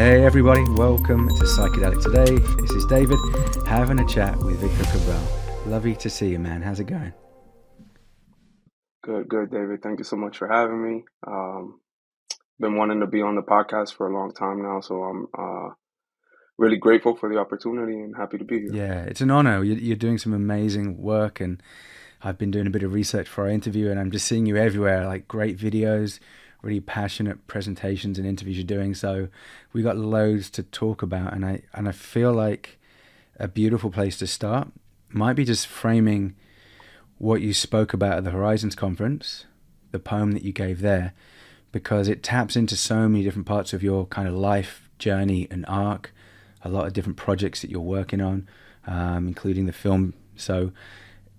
Hey everybody, welcome to Psychedelic Today. This is David having a chat with Victor Cabral. Lovely to see you, man. How's it going? Good, David. Thank you so much for having me. Been wanting to be on the podcast for a long time now, so I'm really grateful for the opportunity and happy to be here. Yeah, it's an honor. You're doing some amazing work, and I've been doing a bit of research for our interview, and I'm just seeing you everywhere, like great videos, really passionate presentations and interviews you're doing. So we got loads to talk about, and I feel like a beautiful place to start might be just framing what you spoke about at the Horizons conference, the poem that you gave there, because it taps into so many different parts of your kind of life journey and arc, a lot of different projects that you're working on, including the film. So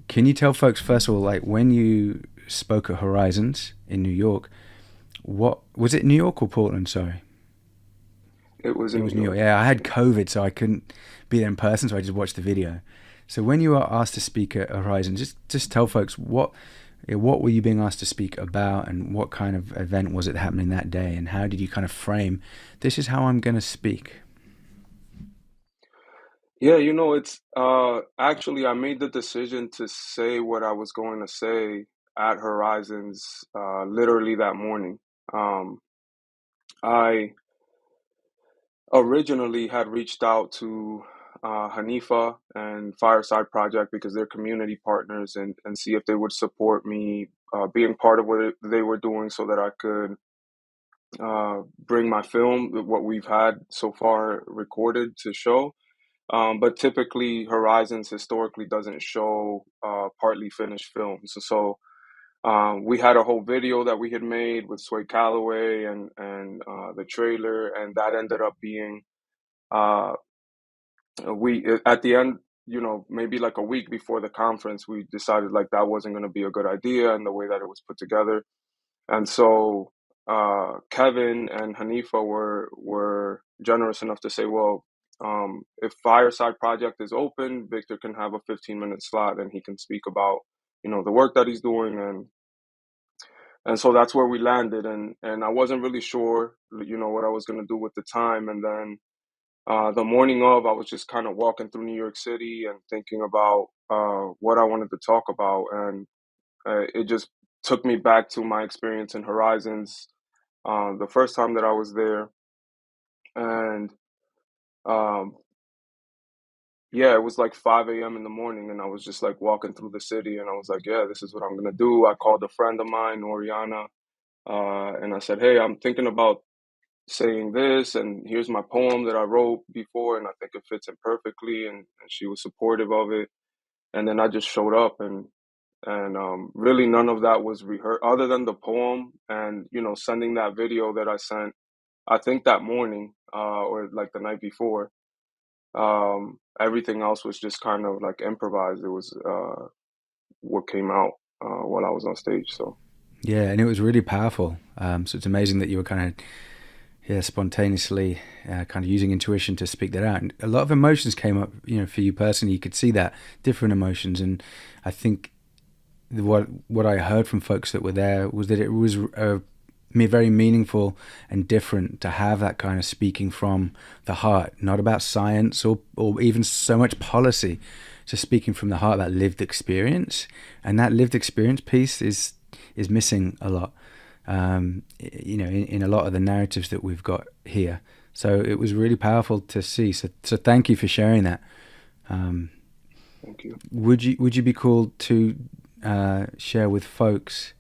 can you tell folks, first of all, like when you spoke at Horizons in New York, what was it, New York or Portland? Sorry. It was It in was New New York. York. Yeah, I had COVID, so I couldn't be there in person, so I just watched the video. So when you were asked to speak at Horizon, just tell folks what were you being asked to speak about, and what kind of event was it happening that day, and how did you kind of frame, this is how I'm going to speak? Yeah, it's actually I made the decision to say what I was going to say at Horizons literally that morning. Um, I originally had reached out to Hanifa and Fireside Project because they're community partners and see if they would support me being part of they were doing so that I could bring my film, what we've had so far recorded to show. But typically, Horizons historically doesn't show partly finished films. So we had a whole video that we had made with Sway Calloway and the trailer, and that ended up being uh, we at the end, maybe like a week before the conference, we decided like that wasn't going to be a good idea, and the way that it was put together. And so Kevin and Hanifa were generous enough to say, well, if Fireside Project is open, Victor can have a 15-minute slot and he can speak about, the work that he's doing, and so that's where we landed. And I wasn't really sure, what I was going to do with the time. And then the morning of, I was just kind of walking through New York City and thinking about what I wanted to talk about, and it just took me back to my experience in Horizons the first time that I was there. And um, yeah, it was like 5 a.m. in the morning, and I was just like walking through the city, and I was like, yeah, this is what I'm gonna do. I called a friend of mine, Oriana, and I said, hey, I'm thinking about saying this, and here's my poem that I wrote before, and I think it fits in perfectly. And she was supportive of it. And then I just showed up, and really none of that was rehearsed other than the poem and sending that video that I sent, I think that morning, or like the night before. Everything else was just kind of like improvised. It was what came out while I was on stage. So Yeah, and it was really powerful. So it's amazing that you were kind of, yeah, spontaneously kind of using intuition to speak that out. And a lot of emotions came up, for you personally. You could see that, different emotions. And I think what I heard from folks that were there was that it was very meaningful and different to have that kind of speaking from the heart, not about science or even so much policy, just speaking from the heart about lived experience. And that lived experience piece is missing a lot, in a lot of the narratives that we've got here. So it was really powerful to see. So thank you for sharing that. Um, thank you. would you be cool to share with folks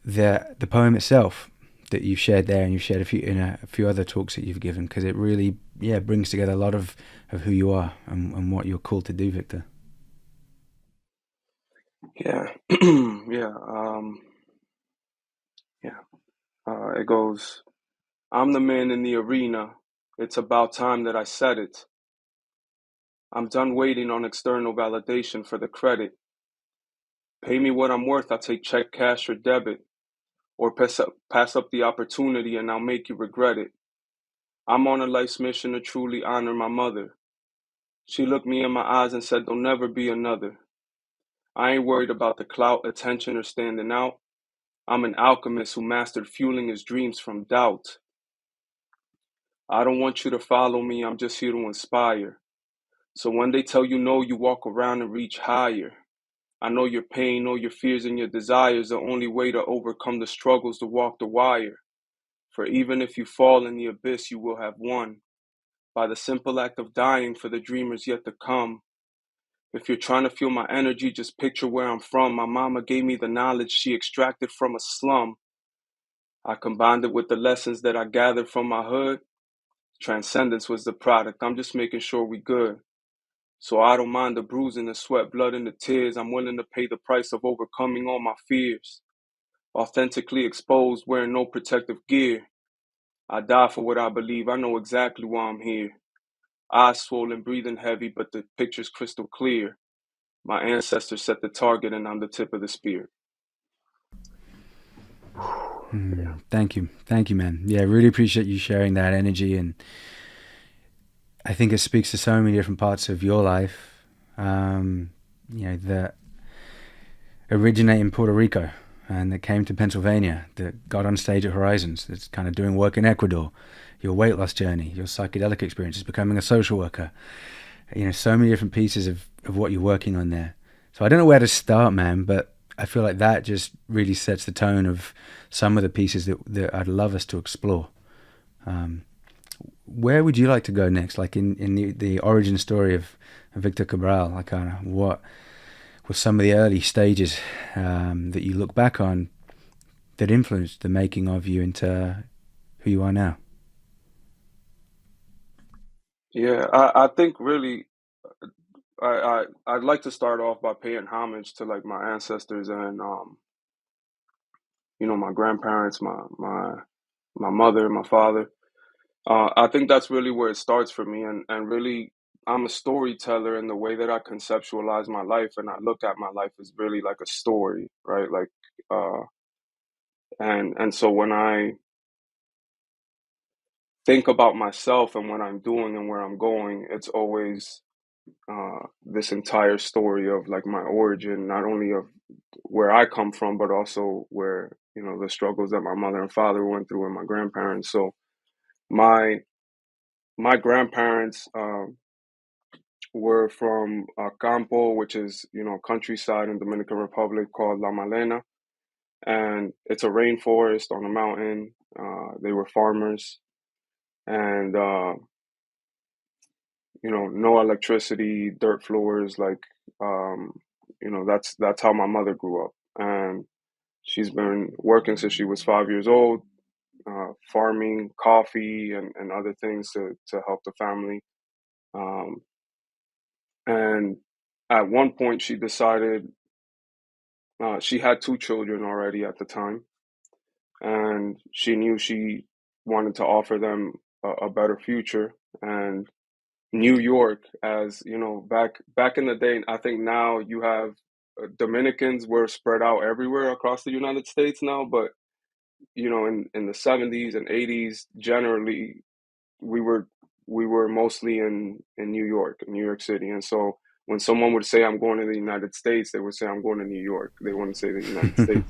the poem itself that you've shared there, and you've shared a few other talks that you've given, because it really, yeah, brings together a lot of who you are and what you're called to do, Victor. Yeah, yeah, yeah. It goes. I'm the man in the arena. It's about time that I said it. I'm done waiting on external validation for the credit. Pay me what I'm worth. I'll take check, cash, or debit. Or pass up the opportunity and I'll make you regret it. I'm on a life's mission to truly honor my mother. She looked me in my eyes and said, there'll never be another. I ain't worried about the clout, attention, or standing out. I'm an alchemist who mastered fueling his dreams from doubt. I don't want you to follow me, I'm just here to inspire. So when they tell you no, you walk around and reach higher. I know your pain, know your fears and your desires. The only way to overcome the struggles to walk the wire. For even if you fall in the abyss, you will have won. By the simple act of dying for the dreamers yet to come. If you're trying to feel my energy, just picture where I'm from. My mama gave me the knowledge she extracted from a slum. I combined it with the lessons that I gathered from my hood. Transcendence was the product. I'm just making sure we good. So I don't mind the bruising, the sweat, blood, and the tears. I'm willing to pay the price of overcoming all my fears. Authentically exposed, wearing no protective gear. I die for what I believe. I know exactly why I'm here. Eyes swollen, breathing heavy, but the picture's crystal clear. My ancestors set the target, and I'm the tip of the spear. Yeah. Thank you, man. Yeah, really appreciate you sharing that energy, and I think it speaks to so many different parts of your life. That originate in Puerto Rico and that came to Pennsylvania, that got on stage at Horizons, that's kind of doing work in Ecuador, your weight loss journey, your psychedelic experiences, becoming a social worker. So many different pieces of what you're working on there. So I don't know where to start, man, but I feel like that just really sets the tone of some of the pieces that I'd love us to explore. Where would you like to go next? Like in the origin story of Victor Cabral, like kind of what were some of the early stages that you look back on that influenced the making of you into who you are now? Yeah, I think really I'd like to start off by paying homage to like my ancestors and my grandparents, my mother, my father. I think that's really where it starts for me, and really I'm a storyteller in the way that I conceptualize my life, and I look at my life as really like a story, right? Like, uh, and so when I think about myself and what I'm doing and where I'm going, it's always this entire story of like my origin, not only of where I come from, but also where the struggles that my mother and father went through and my grandparents. So my my grandparents were from Campo, which is countryside in Dominican Republic called La Malena, and it's a rainforest on a mountain. They were farmers, and no electricity, dirt floors. Like that's how my mother grew up, and she's been working since she was 5 years old, farming coffee and other things to help the family. Um, and at one point, she decided she had two children already at the time, and she knew she wanted to offer them a better future. And New York, as you know, back in the day, I think now you have Dominicans were spread out everywhere across the United States now, but in the 70s and 80s, generally we were we were mostly in New York City. And so when someone would say I'm going to the United States, they would say I'm going to New York. They wouldn't say the United States.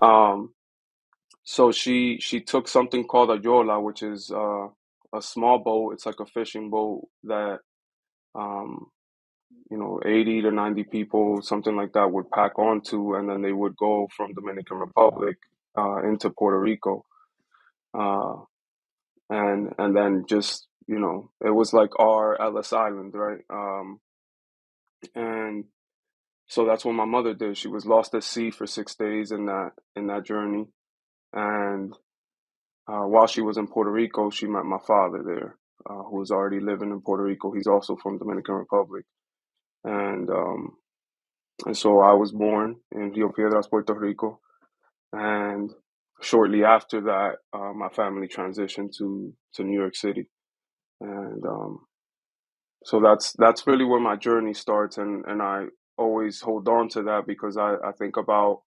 Um, so she took something called a yola, which is a small boat. It's like a fishing boat that um, 80 to 90 people, something like that, would pack onto, and then they would go from Dominican Republic into Puerto Rico. Uh, and then just it was like our Ellis Island, right? And so that's what my mother did. She was lost at sea for 6 days in that journey, and while she was in Puerto Rico, she met my father there, who was already living in Puerto Rico. He's also from Dominican Republic, and so I was born in Rio Piedras, Puerto Rico, and shortly after that, my family transitioned to New York City, and so that's really where my journey starts, and I always hold on to that because I think about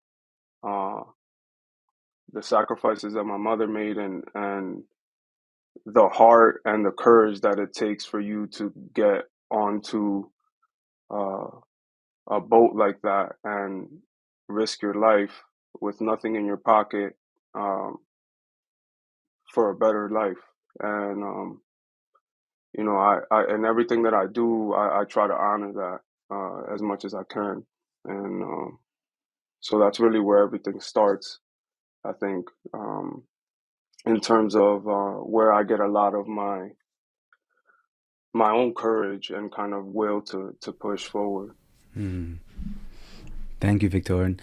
uh, the sacrifices that my mother made, and the heart and the courage that it takes for you to get onto uh, a boat like that and risk your life with nothing in your pocket, um, for a better life. and I and everything that I do, I try to honor that as much as I can, and so that's really where everything starts. I think in terms of where I get a lot of my own courage and kind of will to push forward. Mm. Thank you, Victor. And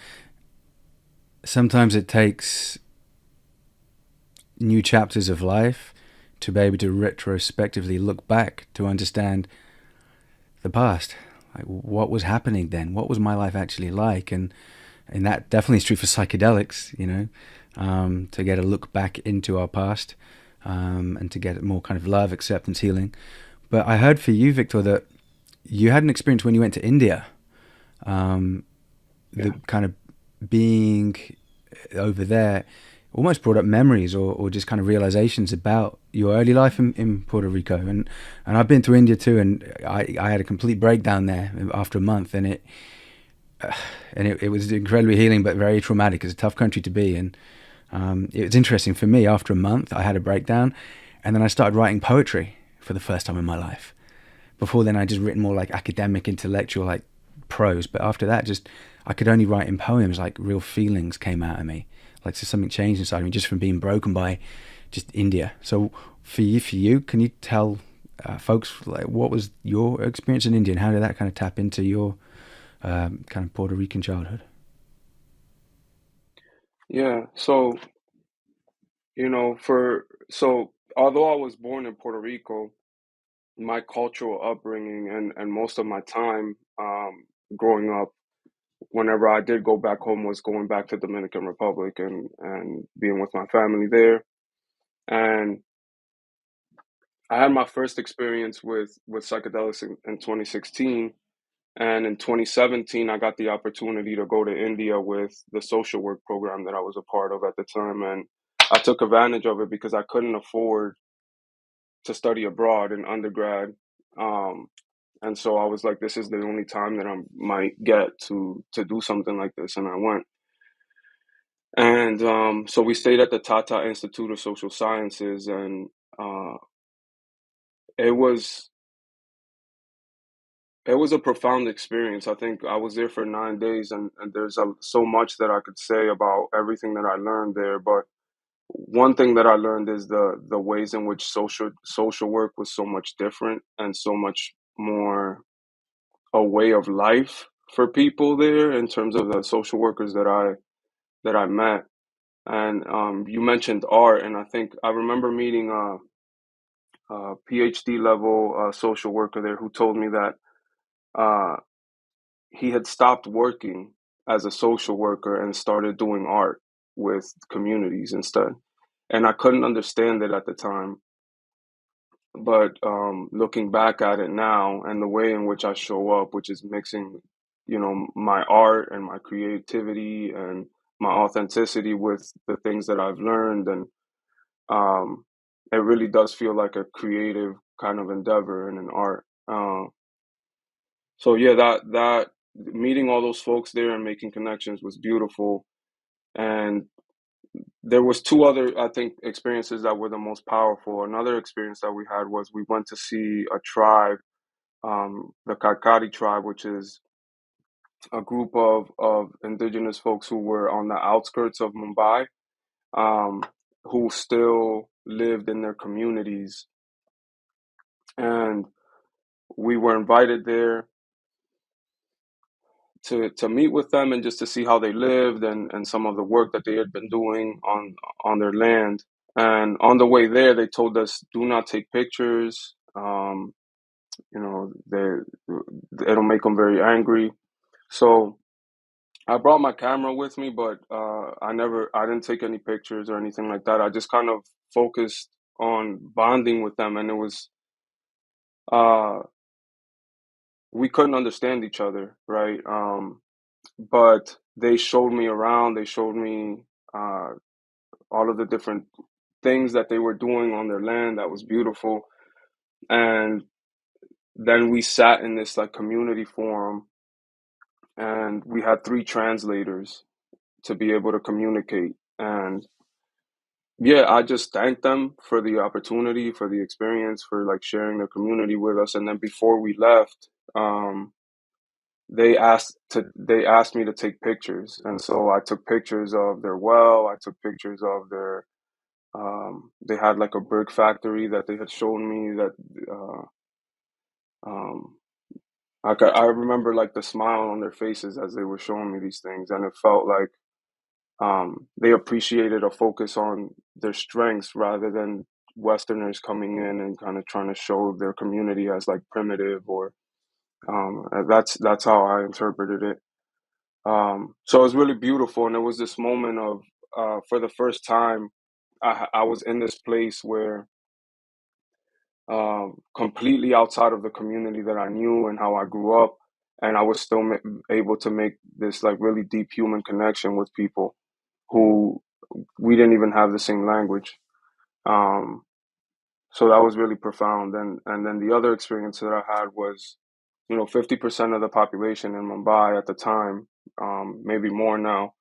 sometimes it takes new chapters of life to be able to retrospectively look back to understand the past. Like, what was happening then? What was my life actually like? And that definitely is true for psychedelics, to get a look back into our past, and to get more kind of love, acceptance, healing. But I heard for you, Victor, that you had an experience when you went to India, Yeah. the kind of being over there almost brought up memories or just kind of realizations about your early life in Puerto Rico. And I've been to India too, and I had a complete breakdown there after a month, and it was incredibly healing, but very traumatic. It's a tough country to be in. It was interesting for me. After a month, I had a breakdown, and then I started writing poetry for the first time in my life. Before then, I just written more like academic, intellectual, like prose. But after that, just I could only write in poems. Like real feelings came out of me. Like so something changed inside me just from being broken by just India. So for you, can you tell folks like what was your experience in India and how did that kind of tap into your kind of Puerto Rican childhood? Yeah. So, although I was born in Puerto Rico, my cultural upbringing and most of my time growing up, whenever I did go back home, was going back to Dominican Republic and being with my family there. And I had my first experience with psychedelics in 2016. And in 2017, I got the opportunity to go to India with the social work program that I was a part of at the time. And I took advantage of it because I couldn't afford to study abroad in undergrad. Um, and so I was like, this is the only time that I might get to do something like this. And I went. And so we stayed at the Tata Institute of Social Sciences, and uh, it was it was a profound experience. I think I was there for 9 days, and there's so much that I could say about everything that I learned there. But one thing that I learned is the ways in which social work was so much different and so much more a way of life for people there in terms of the social workers that I met. And you mentioned art, and I think I remember meeting a PhD level social worker there who told me that uh, he had stopped working as a social worker and started doing art with communities instead. And I couldn't understand it at the time, but looking back at it now and the way in which I show up, which is mixing, my art and my creativity and my authenticity with the things that I've learned, and um, it really does feel like a creative kind of endeavor and an art. So yeah, that meeting all those folks there and making connections was beautiful. And there was two other, I think, experiences that were the most powerful. Another experience that we had was we went to see a tribe, the Kakari tribe, which is a group of indigenous folks who were on the outskirts of Mumbai, um, who still lived in their communities. And we were invited there to meet with them and just to see how they lived and some of the work that they had been doing on their land. And on the way there, they told us, do not take pictures. You know, it'll make them very angry. So I brought my camera with me, but I didn't take any pictures or anything like that. I just kind of focused on bonding with them, and it was uh, we couldn't understand each other, right? But they showed me around. They showed me uh, all of the different things that they were doing on their land that was beautiful. And then we sat in this like community forum, and we had three translators to be able to communicate. And yeah, I just thanked them for the opportunity, for the experience, for like sharing their community with us. And then before we left, um, they asked me to take pictures, and so I took pictures of their well. I took pictures of their they had like a brick factory that they had shown me that uh, um, I remember like the smile on their faces as they were showing me these things, and it felt like they appreciated a focus on their strengths rather than Westerners coming in and kind of trying to show their community as like primitive or that's how I interpreted it. So it was really beautiful, and it was this moment of for the first time I was in this place where completely outside of the community that I knew and how I grew up, and I was still able to make this like really deep human connection with people who we didn't even have the same language. Um, so that was really profound. And then the other experience that I had was, 50% of the population in Mumbai at the time, maybe more now,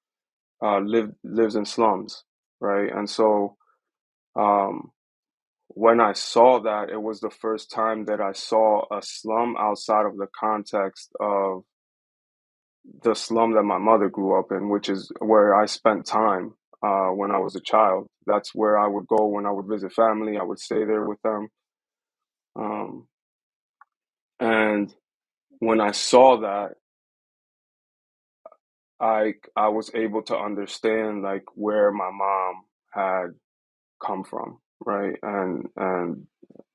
lives in slums, right? And so um, when I saw that, it was the first time that I saw a slum outside of the context of the slum that my mother grew up in, which is where I spent time when I was a child. That's where I would go when I would visit family. I would stay there with them. Um, and when I saw that, I was able to understand like where my mom had come from, right? And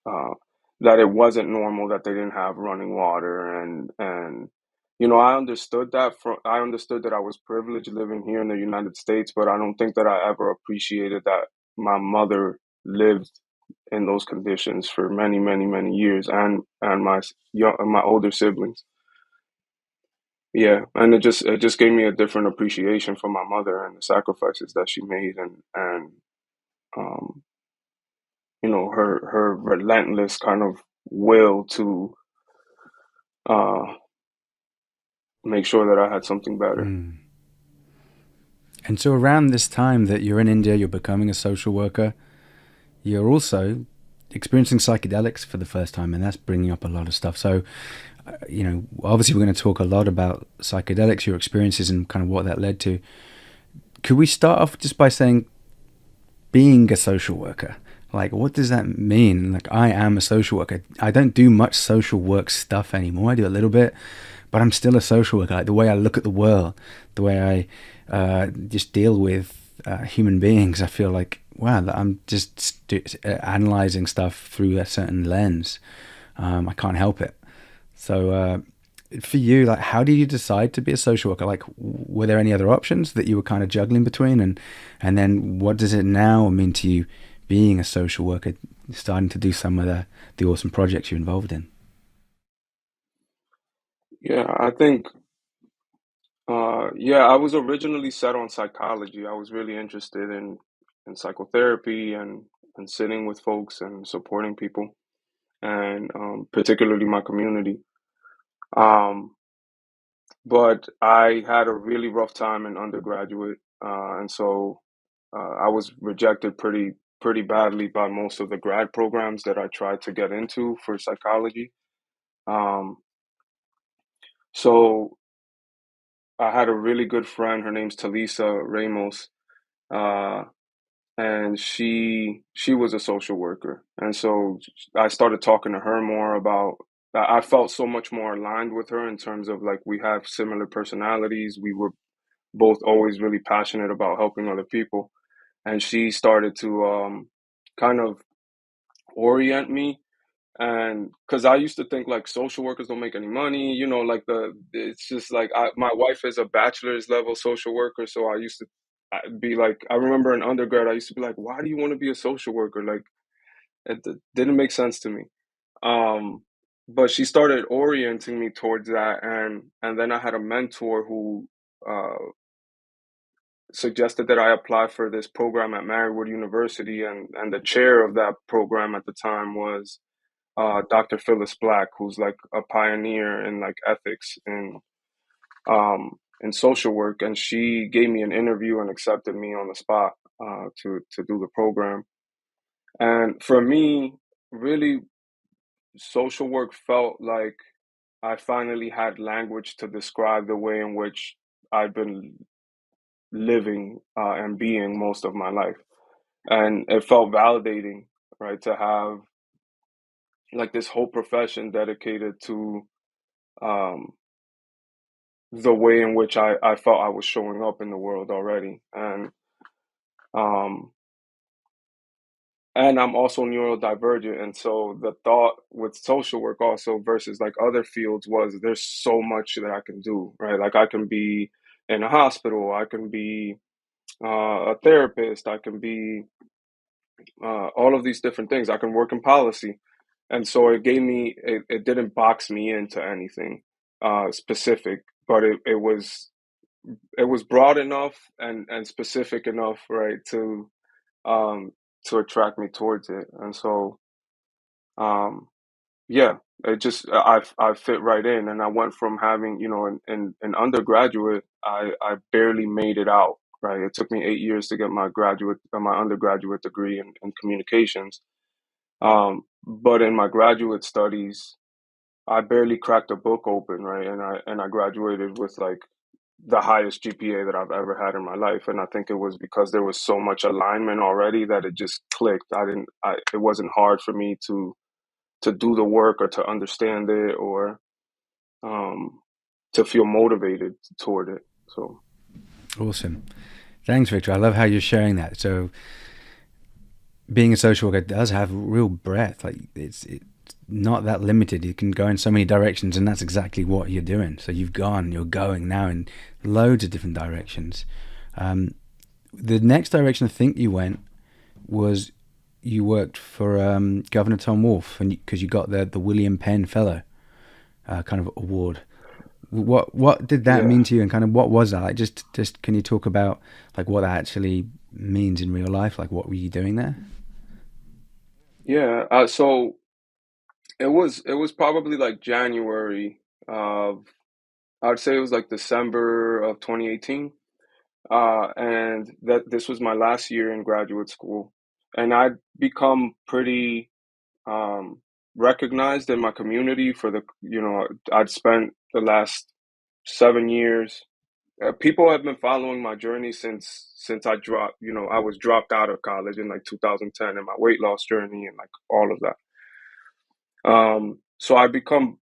uh, that it wasn't normal that they didn't have running water and I understood that I was privileged living here in the United States, but I don't think that I ever appreciated that my mother lived in those conditions for many, many, many years, and my older siblings. Yeah, and it just gave me a different appreciation for my mother and the sacrifices that she made, and um, her relentless kind of will to uh, make sure that I had something better. Mm. And so around this time that you're in India, you're becoming a social worker, you're also experiencing psychedelics for the first time, and that's bringing up a lot of stuff. So, obviously, we're going to talk a lot about psychedelics, your experiences, and kind of what that led to. Could we start off just by saying, being a social worker? Like, what does that mean? Like, I am a social worker. I don't do much social work stuff anymore. I do a little bit, but I'm still a social worker. Like, the way I look at the world, the way I just deal with human beings, I feel like, wow, I'm just analyzing stuff through a certain lens. I can't help it. So, for you, like, how did you decide to be a social worker? Like, were there any other options that you were kind of juggling between, and then what does it now mean to you being a social worker, starting to do some of the awesome projects you're involved in? Yeah, I think, yeah, I was originally set on psychology. I was really interested in psychotherapy and sitting with folks and supporting people, and particularly my community. Um, but I had a really rough time in undergraduate, and so I was rejected pretty badly by most of the grad programs that I tried to get into for psychology. Um, so I had a really good friend. Her name's Talisa Ramos, uh, and she was a social worker, and so I started talking to her more about. I felt so much more aligned with her in terms of like we have similar personalities. We were both always really passionate about helping other people, and she started to kind of orient me. And because I used to think like social workers don't make any money, like it's just like my wife is a bachelor's level social worker, so I used to be like, I remember in undergrad, I used to be like, why do you want to be a social worker? Like, didn't make sense to me. Um, but she started orienting me towards that, and then I had a mentor who suggested that I apply for this program at Marywood University, and the chair of that program at the time was Dr. Phyllis Black, who's like a pioneer in like ethics in social work, and she gave me an interview and accepted me on the spot. to do the program. And for me, really, social work felt like I finally had language to describe the way in which I've been living and being most of my life. And it felt validating, right, to have like this whole profession dedicated to um, the way in which I felt I was showing up in the world already. Um, and I'm also neurodivergent. And so the thought with social work also versus like other fields was there's so much that I can do, right? Like I can be in a hospital, I can be a therapist, I can be all of these different things. I can work in policy. And so it didn't box me into anything specific, but it was broad enough and specific enough, right, um, to attract me towards it. And so, um, yeah, it just I fit right in, and I went from having in undergraduate I barely made it out. Right, it took me 8 years to get my undergraduate degree in communications. But in my graduate studies, I barely cracked a book open, right? And I graduated with like the highest GPA that I've ever had in my life. And I think it was because there was so much alignment already that it just clicked. It wasn't hard for me to do the work or to understand it or um, to feel motivated toward it. So Awesome. Thanks, Victor. I love how you're sharing that. So being a social worker does have real breadth. Like it's not that limited. You can go in so many directions, and that's exactly what you're doing. So you're going now in loads of different directions. The next direction I think you went was you worked for Governor Tom Wolf, and because you got the William Penn Fellow kind of award. What did that yeah, mean to you, and kind of what was that? Like, just can you talk about like what that actually means in real life? Like, what were you doing there? yeah. So it was probably like January of I'd say it was like December of 2018. And that this was my last year in graduate school, and I'd become pretty um, recognized in my community for I'd spent the last 7 years. People have been following my journey since I dropped. I was dropped out of college in like 2010, and my weight loss journey and like all of that. So I become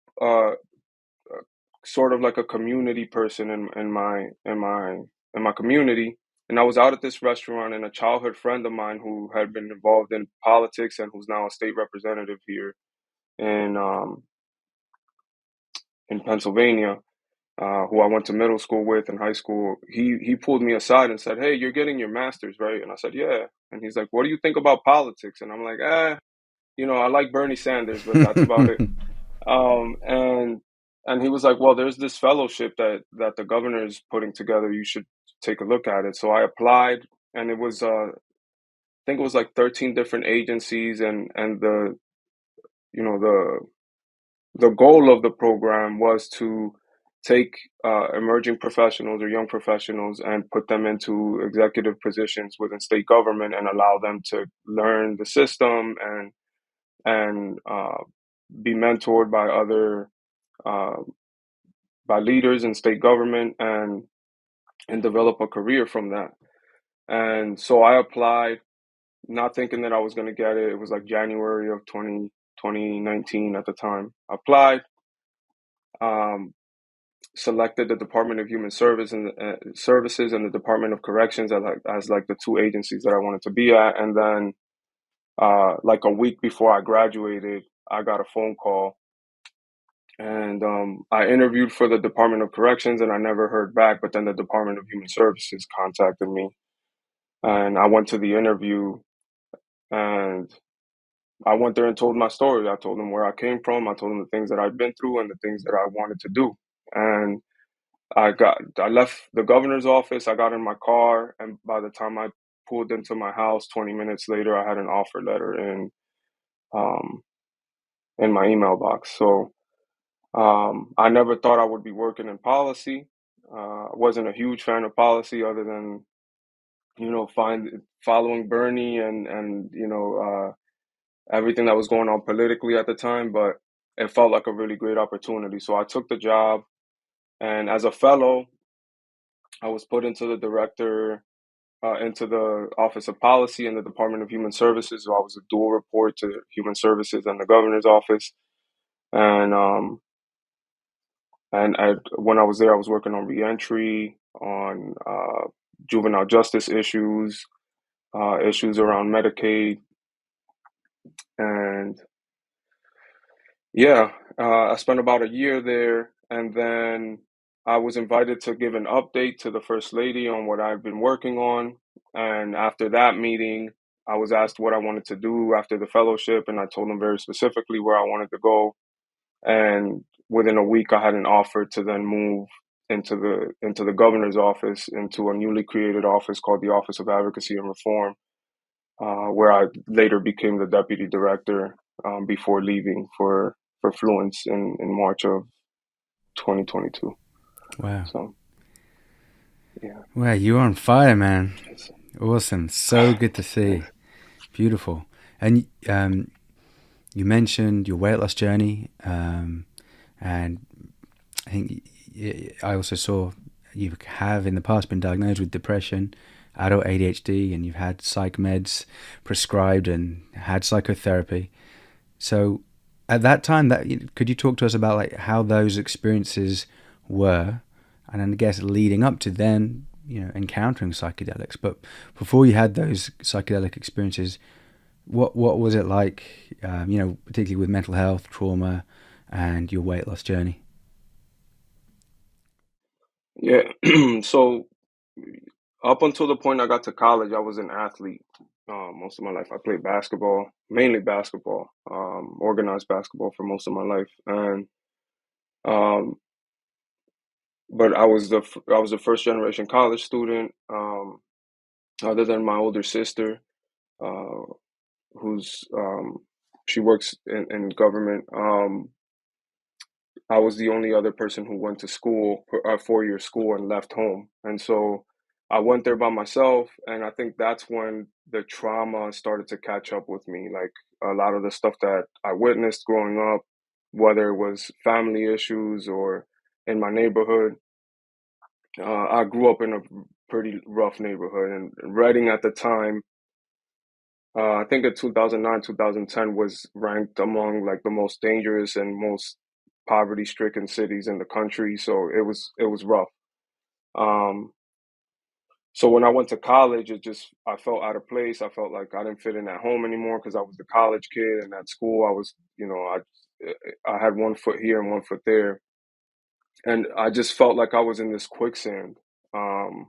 sort of like a community person in my community. And I was out at this restaurant, and a childhood friend of mine who had been involved in politics and who's now a state representative here in um, in Pennsylvania, who I went to middle school with and high school. He pulled me aside and said, "Hey, you're getting your master's, right?" And I said, "Yeah." And he's like, "What do you think about politics?" And I'm like, I like Bernie Sanders, but that's about it. Um, and and he was like, "Well, there's this fellowship that the governor is putting together. You should take a look at it." So I applied, and it was I think it was like 13 different agencies, and the goal of the program was to take emerging professionals or young professionals and put them into executive positions within state government and allow them to learn the system and be mentored by other uh, by leaders in state government and develop a career from that. And so I applied, not thinking that I was going to get it. It was like January of 2019 at the time. I applied, um, selected the Department of Human Services and the Department of Corrections as like the two agencies that I wanted to be at. And then like a week before I graduated, I got a phone call. And I interviewed for the Department of Corrections and I never heard back. But then the Department of Human Services contacted me and I went to the interview and I went there and told my story. I told them where I came from. I told them the things that I've been through and the things that I wanted to do. And I left the governor's office. I got in my car, and by the time I pulled into my house, 20 minutes later, I had an offer letter um, in my email box. So I never thought I would be working in policy. I wasn't a huge fan of policy, other than following Bernie and everything that was going on politically at the time, but it felt like a really great opportunity. So I took the job, and as a fellow, I was put into the Office of Policy in the Department of Human Services. So I was a dual report to Human Services and the governor's office. And when I was there, I was working on reentry, on juvenile justice issues, issues around Medicaid, and yeah, I spent about a year there, and then I was invited to give an update to the First Lady on what I've been working on. And after that meeting, I was asked what I wanted to do after the fellowship, and I told them very specifically where I wanted to go. And within a week, I had an offer to then move into the governor's office, into a newly created office called the Office of Advocacy and Reform, where I later became the deputy director before leaving for Fluence in March of 2022. Wow. So, yeah. Wow, you're on fire, man. It's, Awesome. So good to see. thanks. Beautiful. And you mentioned your weight loss journey, and I think I also saw you have in the past been diagnosed with depression, adult ADHD, and you've had psych meds prescribed and had psychotherapy. So at that time, could you talk to us about like how those experiences were, and I guess leading up to then, encountering psychedelics. But before you had those psychedelic experiences, what was it like? Particularly with mental health, trauma, and your weight loss journey. Yeah. So, up until the point I got to college, I was an athlete most of my life. I played basketball, mainly basketball, organized basketball for most of my life, and um, but I was a first generation college student. Other than my older sister, uh, who's she works in government. I was the only other person who went to school, a 4 year school, and left home. And so I went there by myself. And I think that's when the trauma started to catch up with me. Like a lot of the stuff that I witnessed growing up, whether it was family issues or in my neighborhood. I grew up in a pretty rough neighborhood. And Reading at the time, I think in 2009, 2010 was ranked among like the most dangerous and most poverty-stricken cities in the country. So it was rough. Um, so when I went to college, I felt out of place. I felt like I didn't fit in at home anymore because I was the college kid, and at school I was, I had one foot here and one foot there, and I just felt like I was in this quicksand. Um,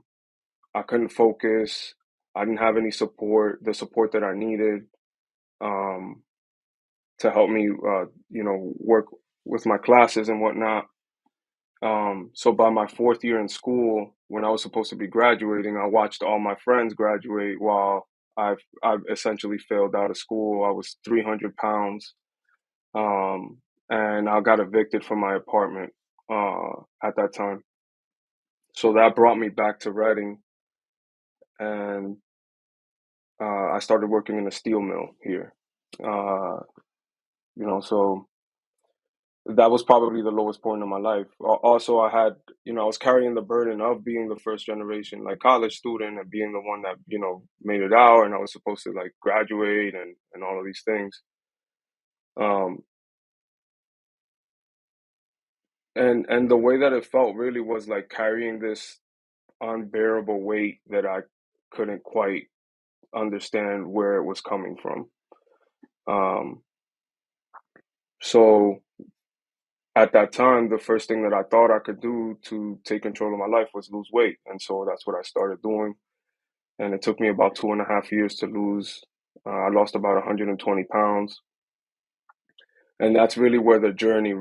I couldn't focus. I didn't have any support, the support that I needed. Um, to help me, work with my classes and whatnot. So by my fourth year in school, when I was supposed to be graduating, I watched all my friends graduate while I've essentially failed out of school. I was 300 pounds, um, and I got evicted from my apartment at that time. So that brought me back to Reading, and I started working in a steel mill here. Uh, so that was probably the lowest point in my life. Also, I was carrying the burden of being the first generation, like college student, and being the one that, made it out, and I was supposed to like graduate and all of these things. Um, and the way that it felt really was like carrying this unbearable weight that I couldn't quite understand where it was coming from. Um, so at that time, the first thing that I thought I could do to take control of my life was lose weight. And so that's what I started doing. And it took me about 2.5 years to lose. I lost about 120 pounds. And that's really where the journey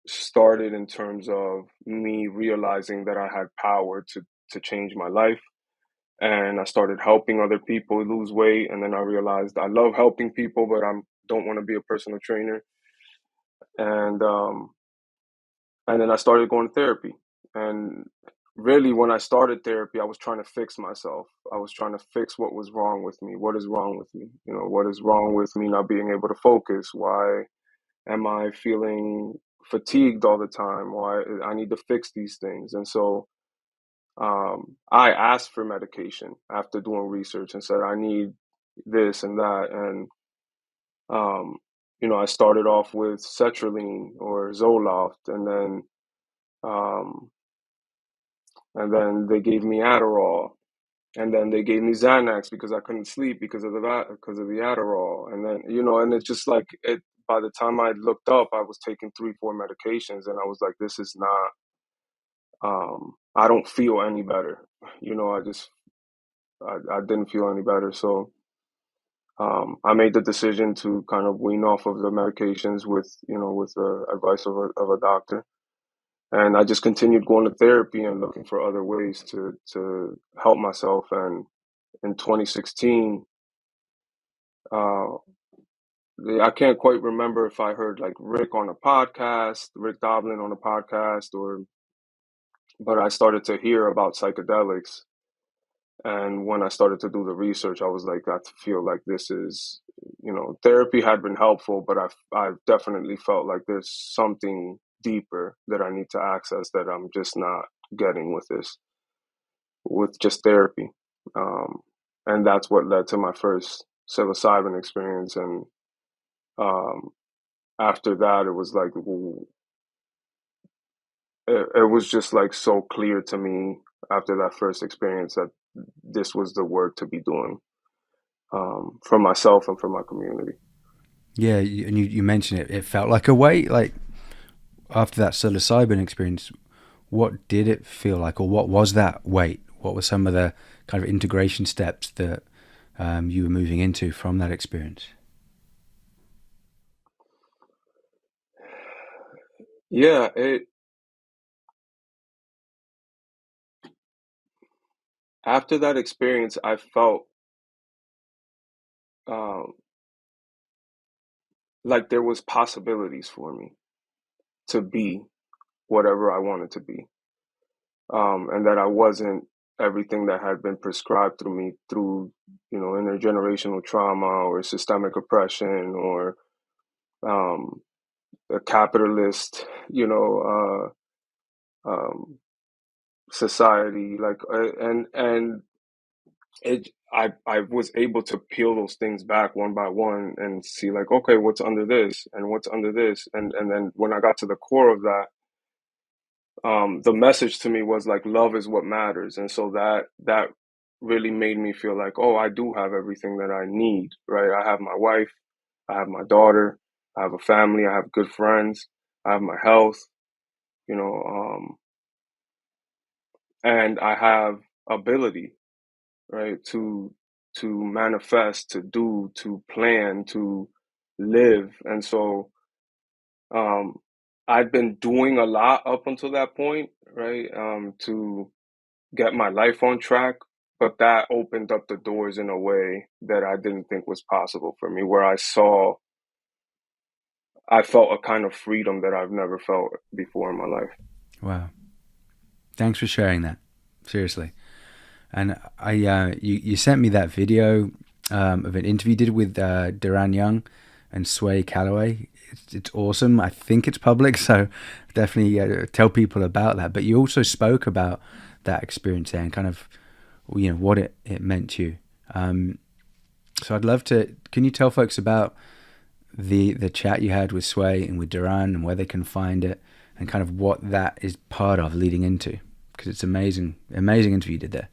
started in terms of me realizing that I had power to change my life. And I started helping other people lose weight. And then I realized I love helping people, but I don't want to be a personal trainer. And and then I started going to therapy. And really, when I started therapy, I was trying to fix myself. I was trying to fix what was wrong with me. What is wrong with me? You know, what is wrong with me not being able to focus? Why am I feeling fatigued all the time? Why I need to fix these things. And so I asked for medication after doing research and said, I need this and that. And, um, you know, I started off with sertraline or Zoloft, um, and then they gave me Adderall, and then they gave me Xanax because I couldn't sleep because of because of the Adderall, and then you know, and it's just like it. By the time I looked up, I was taking 3, 4 medications, and I was like, "This is not. I don't feel any better." You know, I didn't feel any better, so I made the decision to kind of wean off of the medications with with the advice of a doctor, and I just continued going to therapy and looking for other ways to help myself. And in 2016, uh, I can't quite remember if I heard like Rick on a podcast, Rick Doblin on a podcast, but I started to hear about psychedelics. And when I started to do the research, I was like, I feel like this is, therapy had been helpful, but I've definitely felt like there's something deeper that I need to access that I'm just not getting with just therapy. Um, and that's what led to my first psilocybin experience. And um, after that, it was like, it was just like so clear to me after that first experience that this was the work to be doing, for myself and for my community. Yeah, and you mentioned it. It felt like a weight. Like after that psilocybin experience, what did it feel like, or what was that weight? What were some of the kind of integration steps that you were moving into from that experience? Yeah, it after that experience, I felt um, like there was possibilities for me to be whatever I wanted to be, and that I wasn't everything that had been prescribed through me through intergenerational trauma or systemic oppression or um, a capitalist society, like and I was able to peel those things back one by one and see like, okay, what's under this and what's under this, and then when I got to the core of that, the message to me was like, love is what matters. And so that really made me feel like, oh, I do have everything that I need, right? I have my wife, I have my daughter, I have a family, I have good friends, I have my health, you know, and I have ability, right, to manifest, to do, to plan, to live. And so um I'd been doing a lot up until that point, right, to get my life on track, but that opened up the doors in a way that I didn't think was possible for me, where I felt a kind of freedom that I've never felt before in my life. Wow, thanks for sharing that. Seriously. And you sent me that video of an interview you did with Duran Young and Sway Calloway. It's awesome. I think it's public, so definitely tell people about that. But you also spoke about that experience there and kind of what it meant to you. So I'd love to. Can you tell folks about the chat you had with Sway and with Duran and where they can find it and kind of what that is part of leading into? Because it's amazing interview you did there.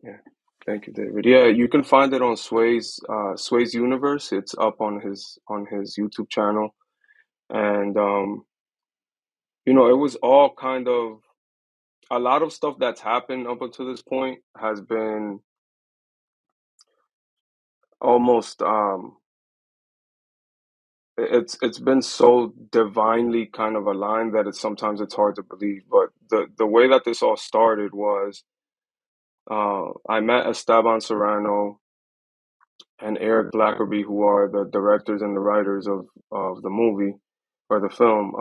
Yeah. Thank you, David. Yeah, you can find it on Sway's Universe. It's up on his YouTube channel. And it was all kind of a lot of stuff that's happened up until this point has been almost it's been so divinely kind of aligned that it's hard to believe. But the way that this all started was I met Esteban Serrano and Eric Blackerby, who are the directors and the writers of the movie or the film.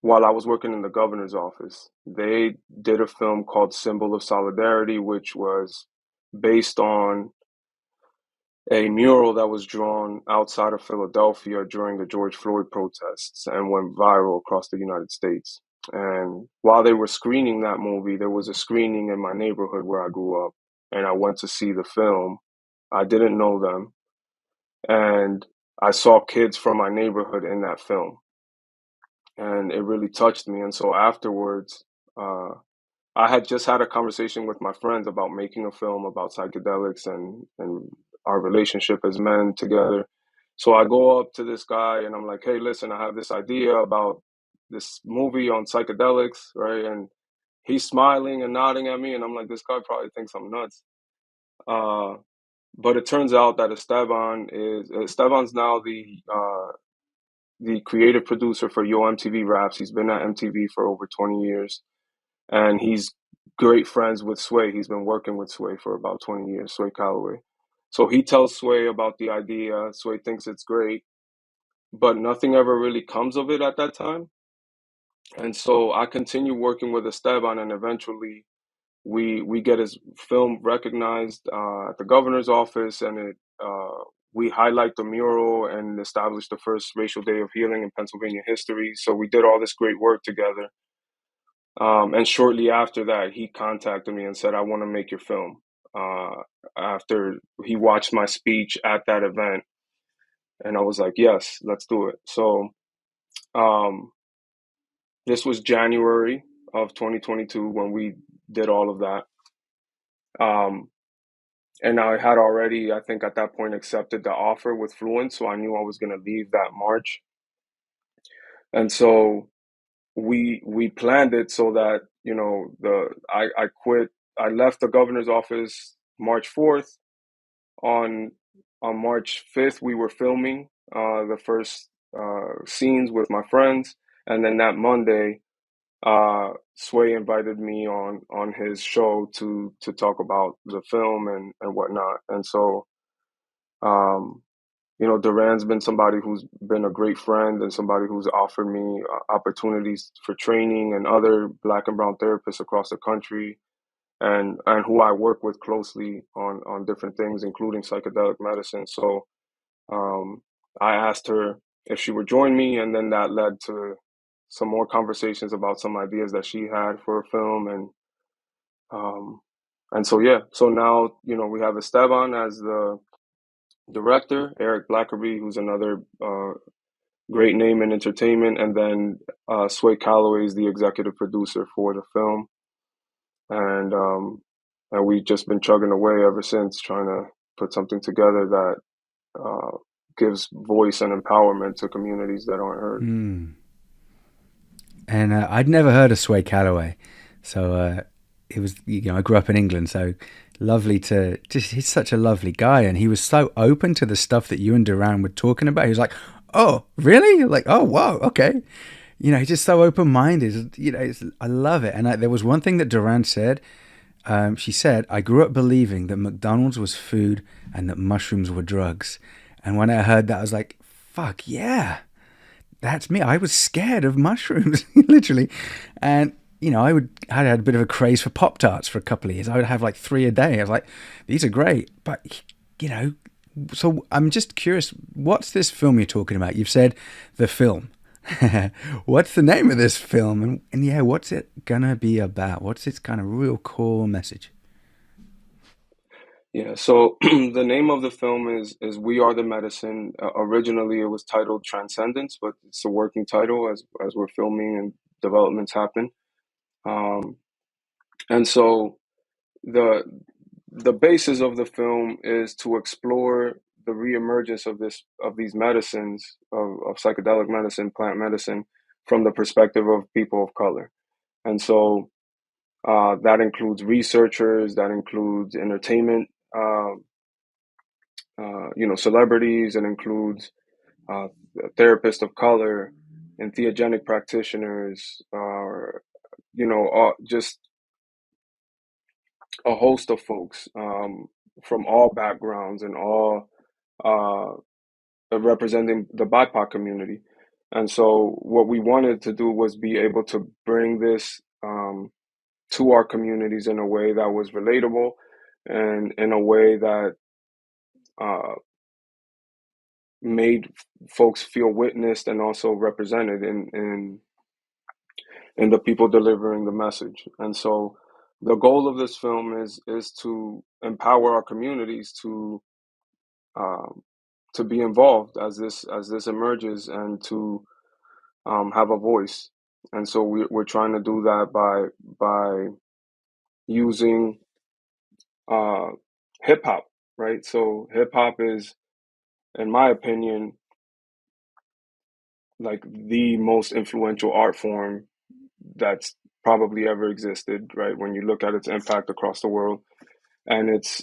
while I was working in the governor's office. They did a film called Symbol of Solidarity, which was based on a mural that was drawn outside of Philadelphia during the George Floyd protests and went viral across the United States. And while they were screening that movie, there was a screening in my neighborhood where I grew up, and I went to see the film. I didn't know them, and I saw kids from my neighborhood in that film, and it really touched me. And so afterwards, uh, I had just had a conversation with my friends about making a film about psychedelics and our relationship as men together. So I go up to this guy and I'm like, "Hey, listen, I have this idea about this movie on psychedelics, right?" And he's smiling and nodding at me, and I'm like, "This guy probably thinks I'm nuts." Uh, but it turns out that Esteban's now the creative producer for Yo MTV Raps. He's been at MTV for over 20 years, and he's great friends with Sway. He's been working with Sway for about 20 years, Sway Calloway. So he tells Sway about the idea. Sway thinks it's great, but nothing ever really comes of it at that time. And so I continue working with Esteban, and eventually we get his film recognized at the governor's office, and we highlight the mural and establish the first racial day of healing in Pennsylvania history. So we did all this great work together. And shortly after that, he contacted me and said, "I want to make your film." Uh, After he watched my speech at that event, and I was like, "Yes, let's do it." So um, this was January of 2022 when we did all of that. Um, and I had already, I think at that point, accepted the offer with Fluent, so I knew I was going to leave that March. And so we planned it so that I quit. I left the governor's office March 4th. On March 5th, we were filming the first scenes with my friends, and then that Monday, Sway invited me on his show to talk about the film and whatnot. And so um, Duran's been somebody who's been a great friend and somebody who's offered me opportunities for training and other Black and Brown therapists across the country, and who I work with closely on different things, including psychedelic medicine. So um, I asked her if she would join me, and then that led to some more conversations about some ideas that she had for a film, um, and so yeah. So now we have Esteban as the director, Eric Blackerby, who's another great name in entertainment, and then Sway Calloway is the executive producer for the film, and we've just been chugging away ever since, trying to put something together that uh, gives voice and empowerment to communities that aren't heard. Mm. And I'd never heard of Sway Calloway, so it was I grew up in England, so lovely to just he's such a lovely guy, and he was so open to the stuff that you and Duran were talking about. He was like, "Oh, really?" Like, "Oh, wow, okay." He's just so open minded. I love it. And there was one thing that Duran said. She said, "I grew up believing that McDonald's was food and that mushrooms were drugs." And when I heard that, I was like, "Fuck yeah." That's me. I was scared of mushrooms, literally. And, I had a bit of a craze for Pop Tarts for a couple of years. I would have like 3 a day. I was like, these are great. But, so I'm just curious, what's this film you're talking about? You've said the film. What's the name of this film? And yeah, what's it going to be about? What's its kind of real core message? Yeah, so the name of the film is We Are the Medicine. Originally, it was titled Transcendence, but it's a working title as we're filming and developments happen. Um, and so the the basis of the film is to explore the reemergence of these medicines of psychedelic medicine, plant medicine, from the perspective of people of color. And so that includes researchers, that includes entertainment, celebrities, and includes uh, therapists of color, and theogenic practitioners, just a host of folks from all backgrounds and all representing the BIPOC community. And so what we wanted to do was be able to bring this to our communities in a way that was relatable and in a way that uh, made folks feel witnessed and also represented in the people delivering the message. And so the goal of this film is to empower our communities um, to be involved as this emerges and to have a voice. And so we're trying to do that by using uh, hip hop, right? So hip hop is, in my opinion, like the most influential art form that's probably ever existed, right? When you look at its impact across the world, and it's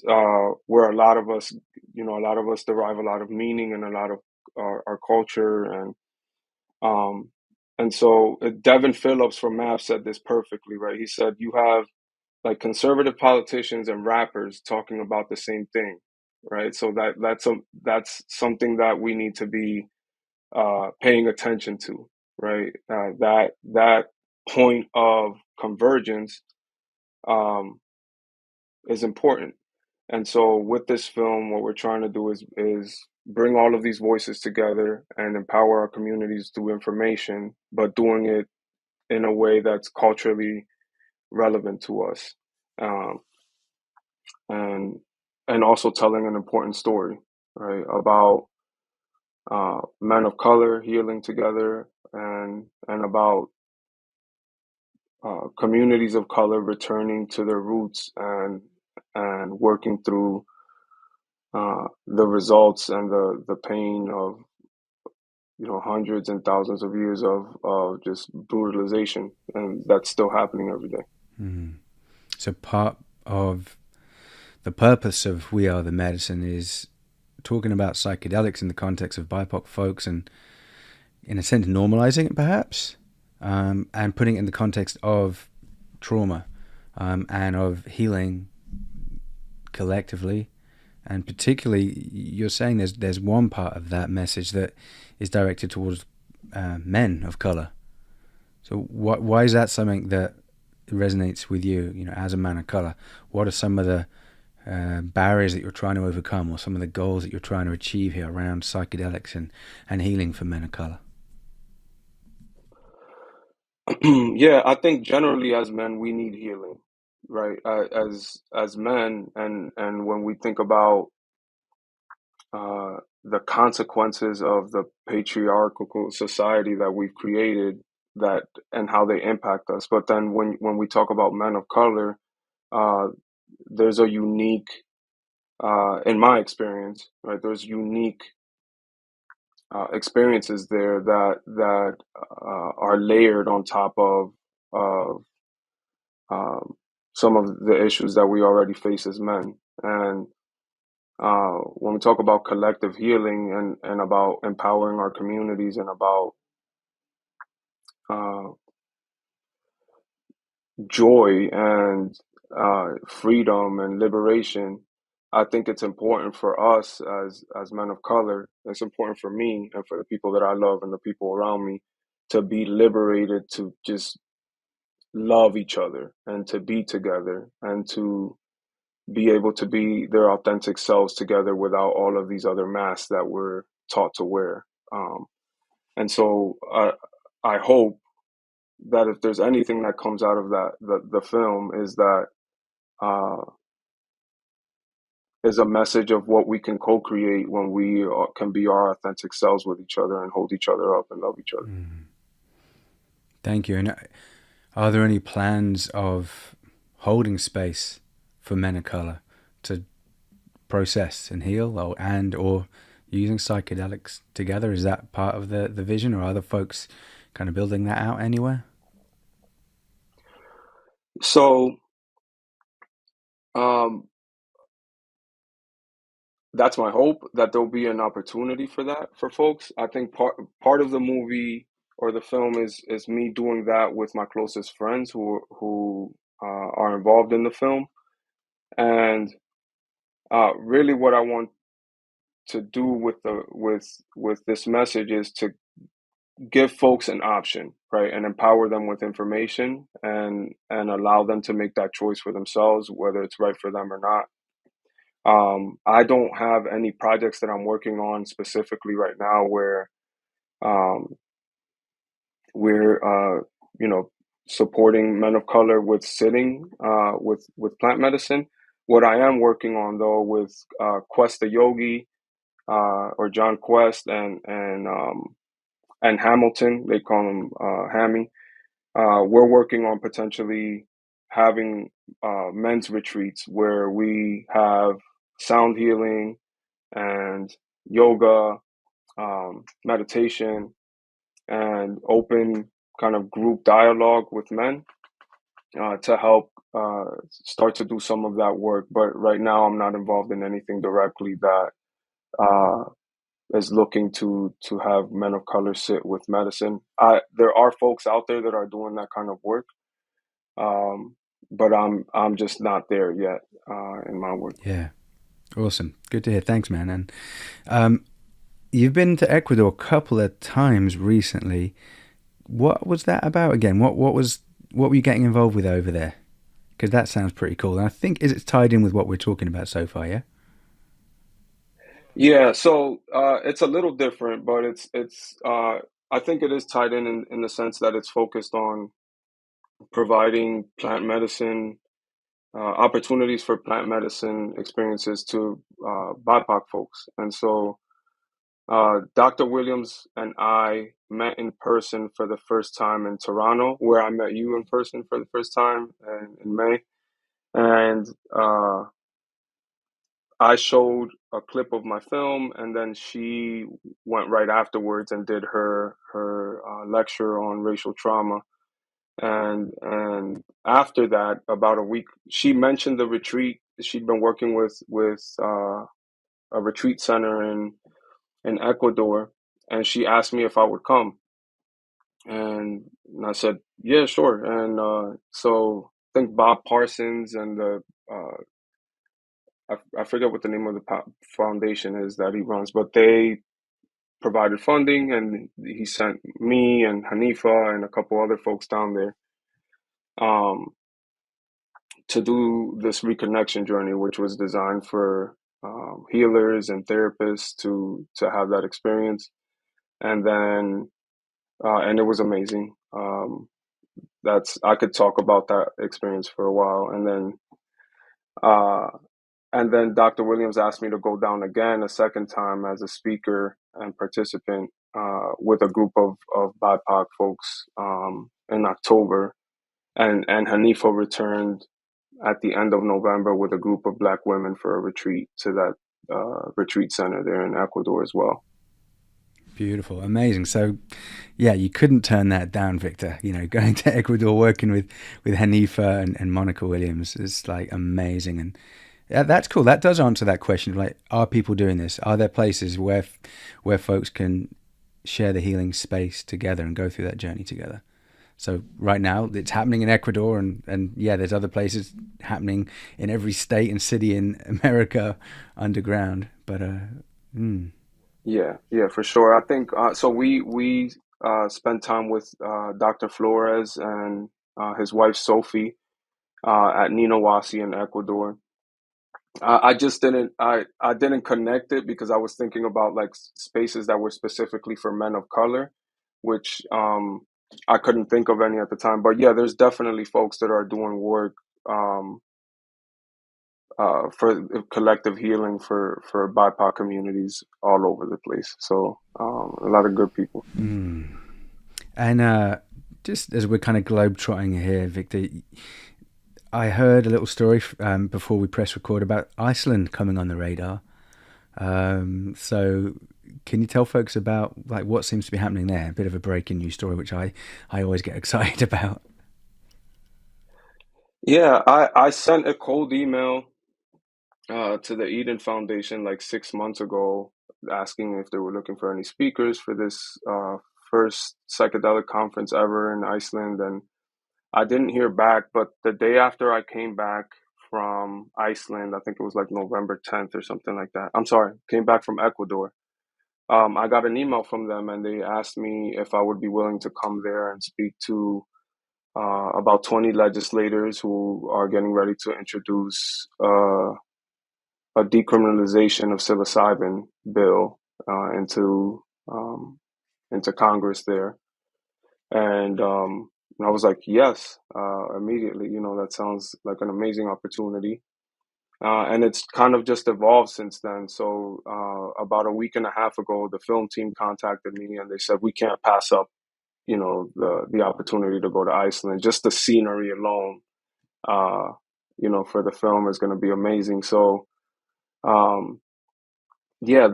where a lot of us, a lot of us derive a lot of meaning and a lot of our culture, um, and so Devin Phillips from Mav said this perfectly, right? He said you have like conservative politicians and rappers talking about the same thing, right? So that's something that we need to be paying attention to, right? That point of convergence um, is important. And so with this film, what we're trying to do is bring all of these voices together and empower our communities through information, but doing it in a way that's culturally relevant to us, um, and and also telling an important story, right, about men of color healing together and about communities of color returning to their roots and working through the results and the pain of hundreds and thousands of years of just brutalization, and that's still happening every day. Mm. So part of the purpose of We Are the Medicine is talking about psychedelics in the context of BIPOC folks and, in a sense, normalizing it perhaps, and putting it in the context of trauma, and of healing collectively. And particularly, you're saying there's one part of that message that is directed towards men of color. So why is that something that resonates with you? As a man of color, what are some of the barriers that you're trying to overcome, or some of the goals that you're trying to achieve here around psychedelics and healing for men of color? Yeah, I think generally as men we need healing, right? As men, and when we think about the consequences of the patriarchal society that we've created, that and how they impact us. But then when we talk about men of color, uh, there's a unique, in my experience, right? There's unique experiences there that are layered on top of um, some of the issues that we already face as men. And when we talk about collective healing and about empowering our communities and about uh, joy and freedom and liberation, I think it's important for us as men of color. It's important for me and for the people that I love and the people around me to be liberated to just love each other and to be together and to be able to be their authentic selves together without all of these other masks that we're taught to wear. And so I hope that if there's anything that comes out of the film is that uh, is a message of what we can co-create when we can be our authentic selves with each other and hold each other up and love each other. Mm. Thank you. And are there any plans of holding space for men of color to process and heal, or using psychedelics together? Is that part of the vision, or are other folks kind of building that out anywhere? So um, that's my hope that there'll be an opportunity for that for folks. I think part of the movie or the film is me doing that with my closest friends who are involved in the film, and really what I want to do with the with this message is to give folks an option, right, and empower them with information and allow them to make that choice for themselves, whether it's right for them or not. I don't have any projects that I'm working on specifically right now where um, we're you know supporting men of color with sitting with plant medicine. What I am working on though with Quest the Yogi or John Quest and Hamilton, they call him Hammy. We're working on potentially having men's retreats where we have sound healing and yoga, meditation, and open kind of group dialogue with men to help start to do some of that work. But right now, I'm not involved in anything directly that uh, is looking to have men of color sit with medicine. There are folks out there that are doing that kind of work, um, but I'm just not there yet in my work. Yeah. Awesome. Good to hear. Thanks, man. And um, you've been to Ecuador a couple of times recently. What was that about again? What were you getting involved with over there? Because that sounds pretty cool. And I think is it's tied in with what we're talking about so far, yeah? Yeah, so it's a little different, but it's I think it is tied in the sense that it's focused on providing plant medicine opportunities for plant medicine experiences to BIPOC folks. And so Dr. Williams and I met in person for the first time in Toronto, where I met you in person for the first time in May. And I showed a clip of my film, and then she went right afterwards and did her lecture on racial trauma. And after that, about a week, she mentioned the retreat. She'd been working with a retreat center in Ecuador, and she asked me if I would come, and I said, yeah, sure. And so I think Bob Parsons and the I forget what the name of the foundation is that he runs, but they provided funding, and he sent me and Hanifa and a couple other folks down there um, to do this reconnection journey, which was designed for healers and therapists to have that experience. And then and it was amazing. That's I could talk about that experience for a while, uh, and then Dr. Williams asked me to go down again a second time as a speaker and participant with a group of BIPOC folks in October. And Hanifa returned at the end of November with a group of Black women for a retreat to that retreat center there in Ecuador as well. Beautiful, amazing. So, yeah, you couldn't turn that down, Victor. You know, going to Ecuador, working with Hanifa and Monica Williams is like amazing, and yeah, that's cool. That does answer that question. Like, are people doing this? Are there places where folks can share the healing space together and go through that journey together? So right now, it's happening in Ecuador, and yeah, there's other places happening in every state and city in America underground. But Yeah, yeah, for sure. I think so. We spent time with Dr. Flores and his wife Sophie at Ninawasi in Ecuador. I just I didn't connect it because I was thinking about like spaces that were specifically for men of color, which I couldn't think of any at the time. But yeah, there's definitely folks that are doing work um, for collective healing for BIPOC communities all over the place. So a lot of good people. and just as we're kind of globetrotting here, Victor, I heard a little story before we press record about Iceland coming on the radar. So can you tell folks about like what seems to be happening there? A bit of a breaking news story, which I always get excited about. Yeah, I sent a cold email to the Eden Foundation like 6 months ago, asking if they were looking for any speakers for this first psychedelic conference ever in Iceland, and I didn't hear back. But the day after I came back from Iceland, I think it was like November 10th or something like that. I'm sorry, came back from Ecuador. I got an email from them, and they asked me if I would be willing to come there and speak to about 20 legislators who are getting ready to introduce a decriminalization of psilocybin bill into Congress there. And I was like, yes, immediately. That sounds like an amazing opportunity. And it's kind of just evolved since then. So about a week and a half ago, the film team contacted me and they said we can't pass up, the opportunity to go to Iceland. Just the scenery alone, uh, for the film is going to be amazing. So um, yeah,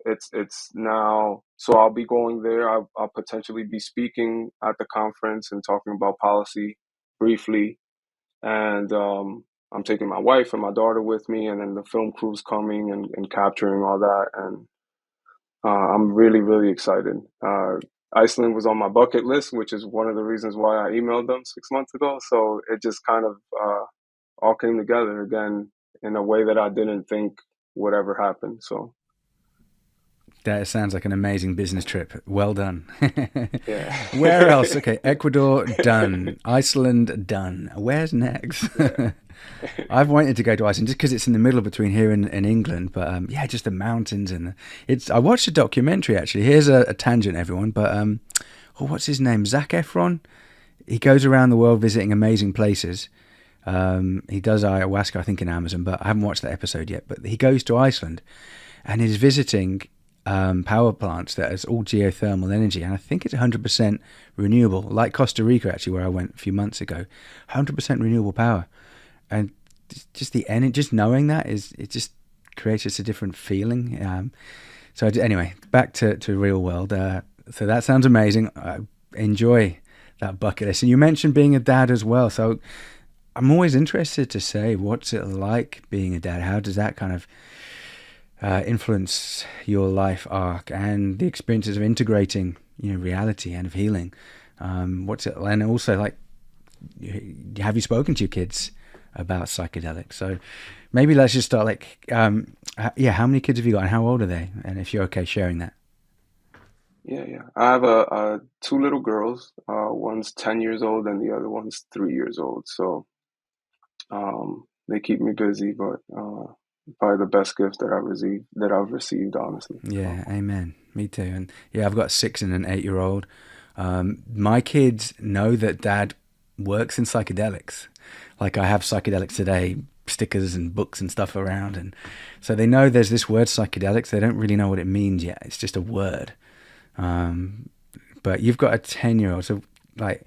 it's now. So I'll be going there. I'll potentially be speaking at the conference and talking about policy briefly, and I'm taking my wife and my daughter with me, and then the film crew's coming and capturing all that, and I'm really really excited. Iceland was on my bucket list, which is one of the reasons why I emailed them 6 months ago. So it just kind of all came together again in a way that I didn't think would ever happen. So That sounds like an amazing business trip. Well done. yeah. Where else? Okay, Ecuador, done. Iceland, done. Where's next? Yeah. I've wanted to go to Iceland just because it's in the middle between here and England. But yeah, just the mountains and it's. I watched a documentary actually. Here's a tangent, everyone. But oh, what's his name? Zac Efron. He goes around the world visiting amazing places. He does ayahuasca, I think, in Amazon, but I haven't watched that episode yet. But he goes to Iceland and is visiting power plants that is all geothermal energy, and I think it's 100% renewable, like Costa Rica actually, where I went a few months ago. 100% renewable power, and just the energy, just knowing that it just creates just a different feeling. So anyway, back to real world. So that sounds amazing. I enjoy that bucket list, and you mentioned being a dad as well. So I'm always interested to say, what's it like being a dad? How does that kind of influence your life arc and the experiences of integrating, reality and of healing? What's it, and also, like, have you spoken to your kids about psychedelics? So maybe let's just start, like, yeah, how many kids have you got and how old are they? And if you're okay sharing that. Yeah. I have two little girls. One's 10 years old and the other one's 3 years old. So they keep me busy, but probably the best gift that I've received, honestly. Yeah, amen. Me too. And yeah, I've got a 6 and an 8-year old. My kids know that dad works in psychedelics. Like, I have psychedelics today stickers and books and stuff around, and so they know there's this word psychedelics. They don't really know what it means yet. It's just a word. But you've got a 10-year-old, so, like,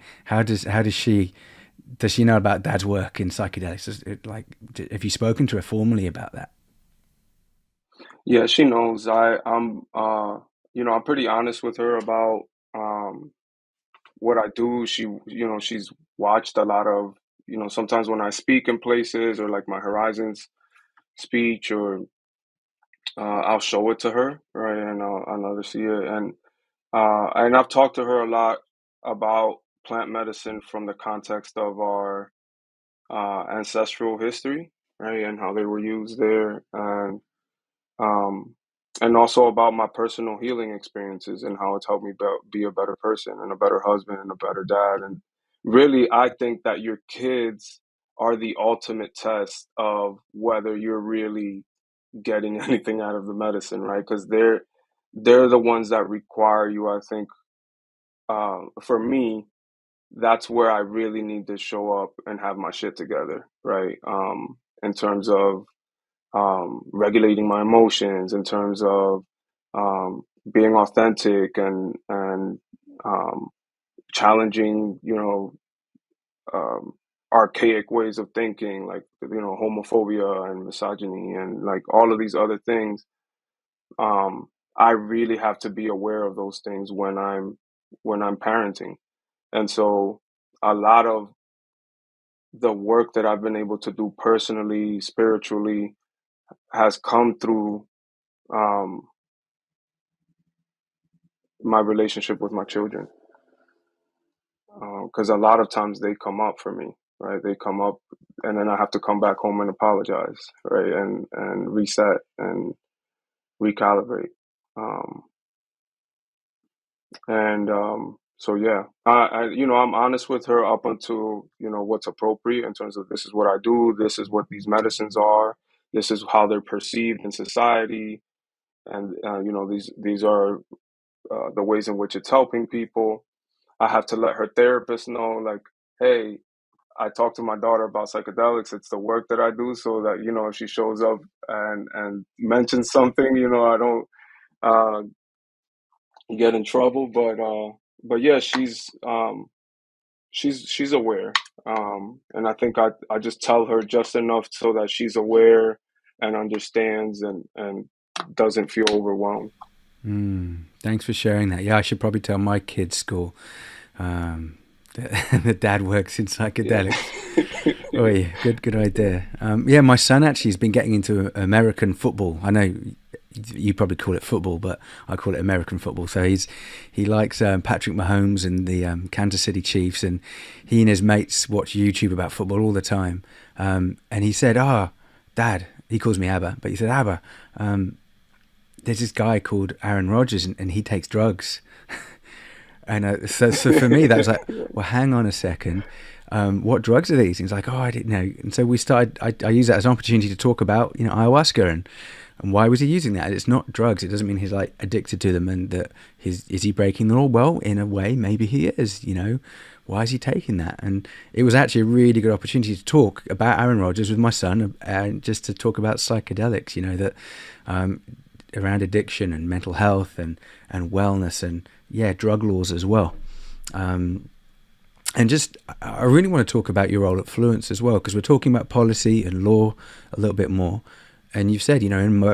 does she know about dad's work in psychedelics? Have you spoken to her formally about that? Yeah, she knows. I'm pretty honest with her about um, what I do. She's watched a lot of, sometimes when I speak in places or like my Horizons speech, or I'll show it to her, right, and I'll let her see it. And I've talked to her a lot about plant medicine from the context of our ancestral history, right, and how they were used there, um, and also about my personal healing experiences and how it's helped me be a better person and a better husband and a better dad. And really, I think that your kids are the ultimate test of whether you're really getting anything out of the medicine, right? Because they're the ones that require you. I think for me, that's where I really need to show up and have my shit together, right? In terms of regulating my emotions, in terms of um, being authentic and um, challenging, um, archaic ways of thinking, like, homophobia and misogyny and like all of these other things. Um, I really have to be aware of those things when I'm parenting, and so a lot of the work that I've been able to do personally, spiritually, has come through um, my relationship with my children. Because a lot of times they come up for me, right? They come up, and then I have to come back home and apologize, right? And reset and recalibrate. Um, and so yeah, I'm honest with her up until what's appropriate in terms of this is what I do, this is what these medicines are, this is how they're perceived in society, and these are the ways in which it's helping people. I have to let her therapist know, like, hey, I talk to my daughter about psychedelics. It's the work that I do, so that if she shows up and mentions something, I don't uh, get in trouble. But yeah, she's aware, and I think I just tell her just enough so that she's aware and understands and doesn't feel overwhelmed. Thanks for sharing that. Yeah, I should probably tell my kids' school um, that dad works in Yeah. psychedelics. Oh yeah, good idea. Yeah, my son actually has been getting into American football. I know you probably call it football, but I call it American football. So he likes Patrick Mahomes and the Kansas City Chiefs, and he and his mates watch YouTube about football all the time. And he said, Dad," he calls me Abba, but he said, "Abba, there's this guy called Aaron Rodgers, and he takes drugs." And so for me, that was like, well, hang on a second. What drugs are these? And he's like, oh, I didn't know. And so we started, I used that as an opportunity to talk about, ayahuasca and why was he using that? It's not drugs. It doesn't mean he's like addicted to them and that is he breaking the law? Well, in a way, maybe he is, why is he taking that? And it was actually a really good opportunity to talk about Aaron Rodgers with my son and just to talk about psychedelics, that around addiction and mental health and wellness and drug laws as well. And just, I really want to talk about your role at Fluence as well, because we're talking about policy and law a little bit more. And you've said,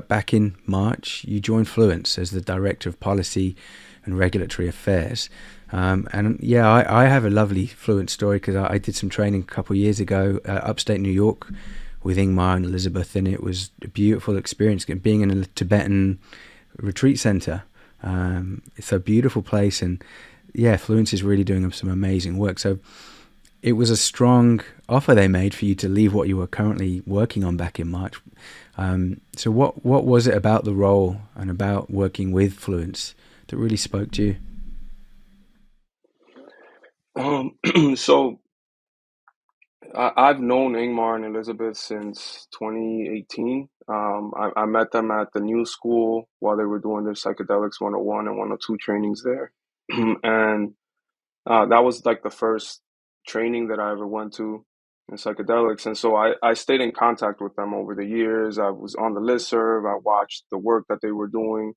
back in March, you joined Fluence as the Director of Policy and Regulatory Affairs. I have a lovely Fluence story because I did some training a couple of years ago, upstate New York, with Ingmar and Elizabeth, and it was a beautiful experience being in a Tibetan retreat center. It's a beautiful place, and Fluence is really doing some amazing work. So it was a strong offer they made for you to leave what you were currently working on back in March. So what was it about the role and about working with Fluence that really spoke to you? So I've known Ingmar and Elizabeth since 2018. I met them at the new school while they were doing their psychedelics 101 and 102 trainings there. And that was like the first training that I ever went to in psychedelics. And so I stayed in contact with them over the years. I was on the listserv. I watched the work that they were doing.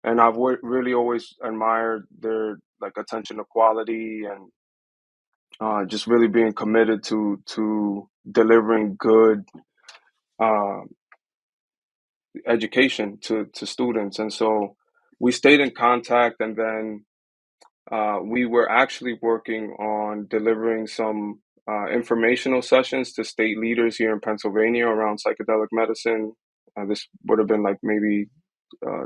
And I've really always admired their like attention to quality and just really being committed to delivering good uh, education to students. And so we stayed in contact, and then we were actually working on delivering some informational sessions to state leaders here in Pennsylvania around psychedelic medicine. This would have been like maybe uh,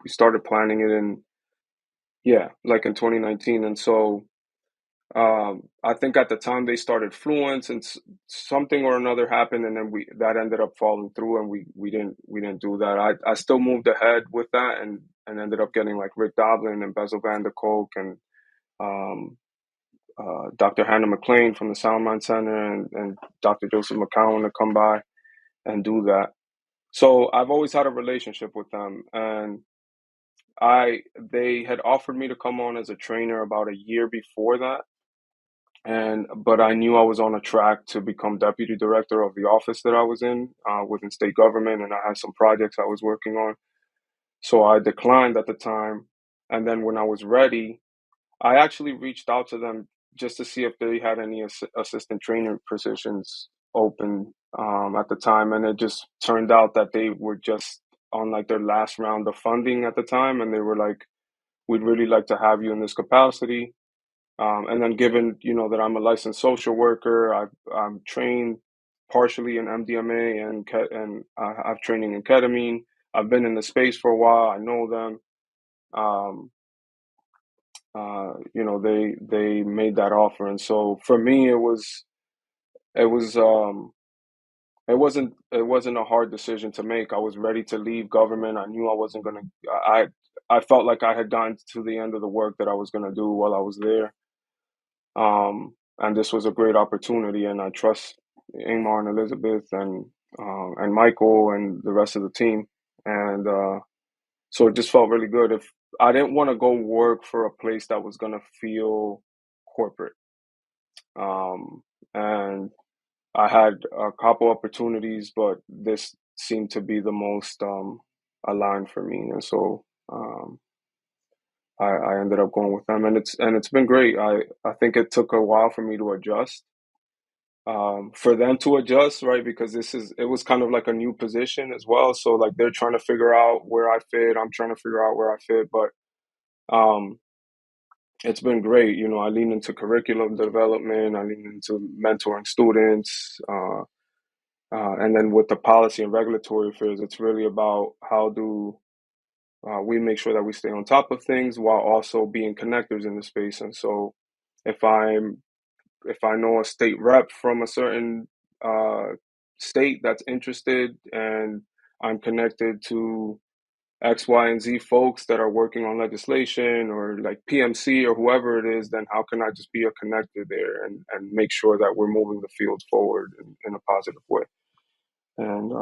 we started planning it in like in 2019, and so I think at the time they started Fluence, and something or another happened, and then we that ended up falling through, and we didn't do that. I still moved ahead with that, and ended up getting like Rick Doblin and Bezel Van der Kolk and um, Dr. Hannah McLean from the Soundmind Center and Dr. Joseph McCowan to come by and do that. So I've always had a relationship with them, and they had offered me to come on as a trainer about a year before that, and but I knew I was on a track to become deputy director of the office that I was in within state government, and I had some projects I was working on. So I declined at the time, and then when I was ready, I actually reached out to them just to see if they had any assistant trainer positions open at the time, and it just turned out that they were just on like their last round of funding at the time, and they were like, "We'd really like to have you in this capacity." And then, given that I'm a licensed social worker, I'm trained partially in MDMA and I have training in ketamine. I've been in the space for a while. I know them. Um, they made that offer, and so for me, it was it wasn't a hard decision to make. I was ready to leave government. I knew I wasn't gonna. I felt like I had gotten to the end of the work that I was gonna do while I was there. And this was a great opportunity, and I trust Ingmar and Elizabeth and Michael and the rest of the team, and so it just felt really good. If I didn't want to go work for a place that was gonna feel corporate, and I had a couple opportunities, but this seemed to be the most aligned for me, and so I ended up going with them, and it's been great. I think it took a while for me to adjust, for them to adjust, right? Because it was kind of like a new position as well. So like they're trying to figure out where I fit. I'm trying to figure out where I fit, but um, it's been great. You know, I lean into curriculum development. I lean into mentoring students. And then with the policy and regulatory affairs, it's really about how do we make sure that we stay on top of things while also being connectors in the space. And so, if I'm if I know a state rep from a certain uh, state that's interested, and I'm connected to X, Y, and Z folks that are working on legislation or like PMC or whoever it is, then how can I just be a connector there and make sure that we're moving the field forward in a positive way? And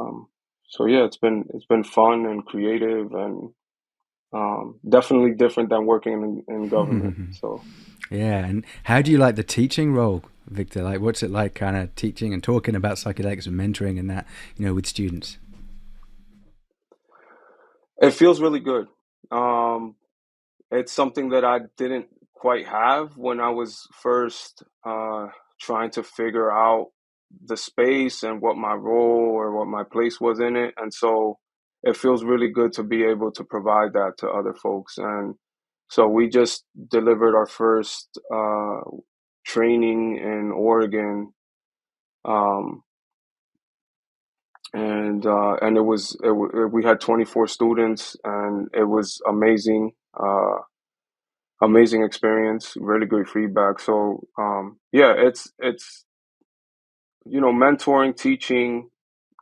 so yeah, it's been fun and creative and definitely different than working in government. So Yeah, and how do you like the teaching role, Victor? Like, what's it like, kind of teaching and talking about psychedelics and mentoring and that, with students? it feels really good. Um, it's something that I didn't quite have when I was first trying to figure out the space and what my role or what my place was in it. And so it feels really good to be able to provide that to other folks. And so we just delivered our first training in Oregon. Um, and we had 24 students, and it was amazing. Amazing experience, really great feedback. So yeah, it's mentoring, teaching.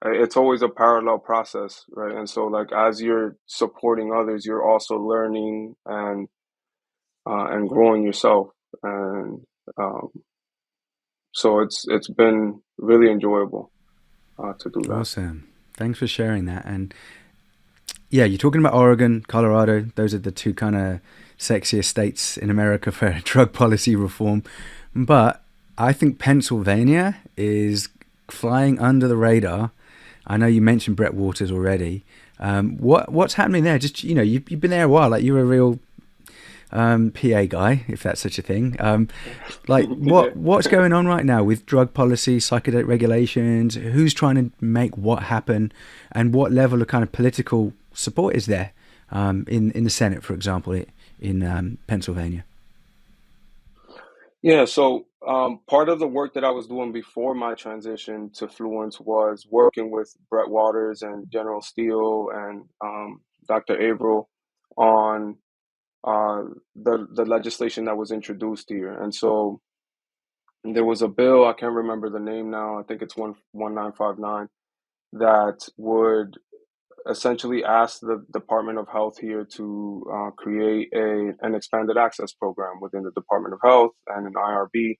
It's always a parallel process, right? And so like as you're supporting others, you're also learning and growing yourself, and um, so it's been really enjoyable to do that. Awesome. Thanks for sharing that. And yeah, you're talking about Oregon, Colorado. Those are the two kind of sexiest states in America for drug policy reform. But I think Pennsylvania is flying under the radar. I know you mentioned Brett Waters already. What's happening there? Just you've been there a while. Like you're a real PA guy, if that's such a thing. Like Yeah. what's going on right now with drug policy, psychedelic regulations? Who's trying to make what happen, and what level of kind of political support is there in the Senate, for example, in Pennsylvania? Yeah, so part of the work that I was doing before my transition to Fluence was working with Brett Waters and General Steele and Dr. Averill on uh, the legislation that was introduced here. And so there was a bill, I can't remember the name now, I think it's 1959, that would essentially ask the Department of Health here to create an expanded access program within the Department of Health and an IRB.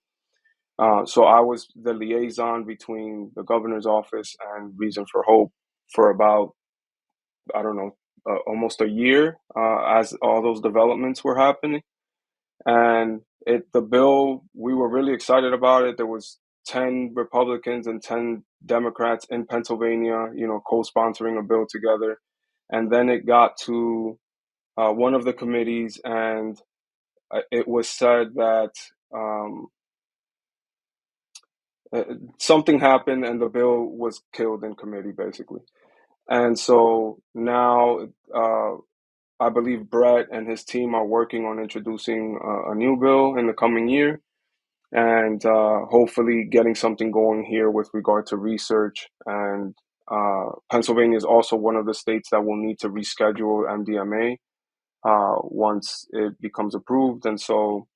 So I was the liaison between the governor's office and Reason for Hope for about, I don't know, almost a year as all those developments were happening. And the bill, we were really excited about it. There was 10 Republicans and 10 Democrats in Pennsylvania, co-sponsoring a bill together. And then it got to one of the committees, and it was said that um, uh, something happened and the bill was killed in committee, basically. And so now I believe Brett and his team are working on introducing a new bill in the coming year, and hopefully getting something going here with regard to research. And Pennsylvania is also one of the states that will need to reschedule MDMA once it becomes approved. And so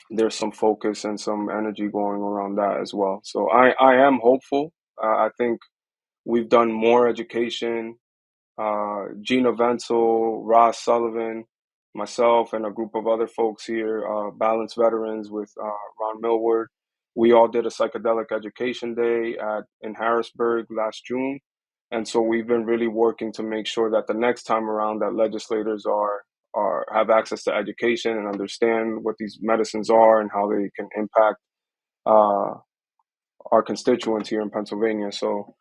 there's some focus and some energy going around that as well. So I am hopeful. I think we've done more education. Gina Wenzel, Ross Sullivan, myself, and a group of other folks here, Balance Veterans with Ron Millward. We all did a psychedelic education day in Harrisburg last June. And so we've been really working to make sure that the next time around that legislators have access to education and understand what these medicines are and how they can impact uh, our constituents here in Pennsylvania. So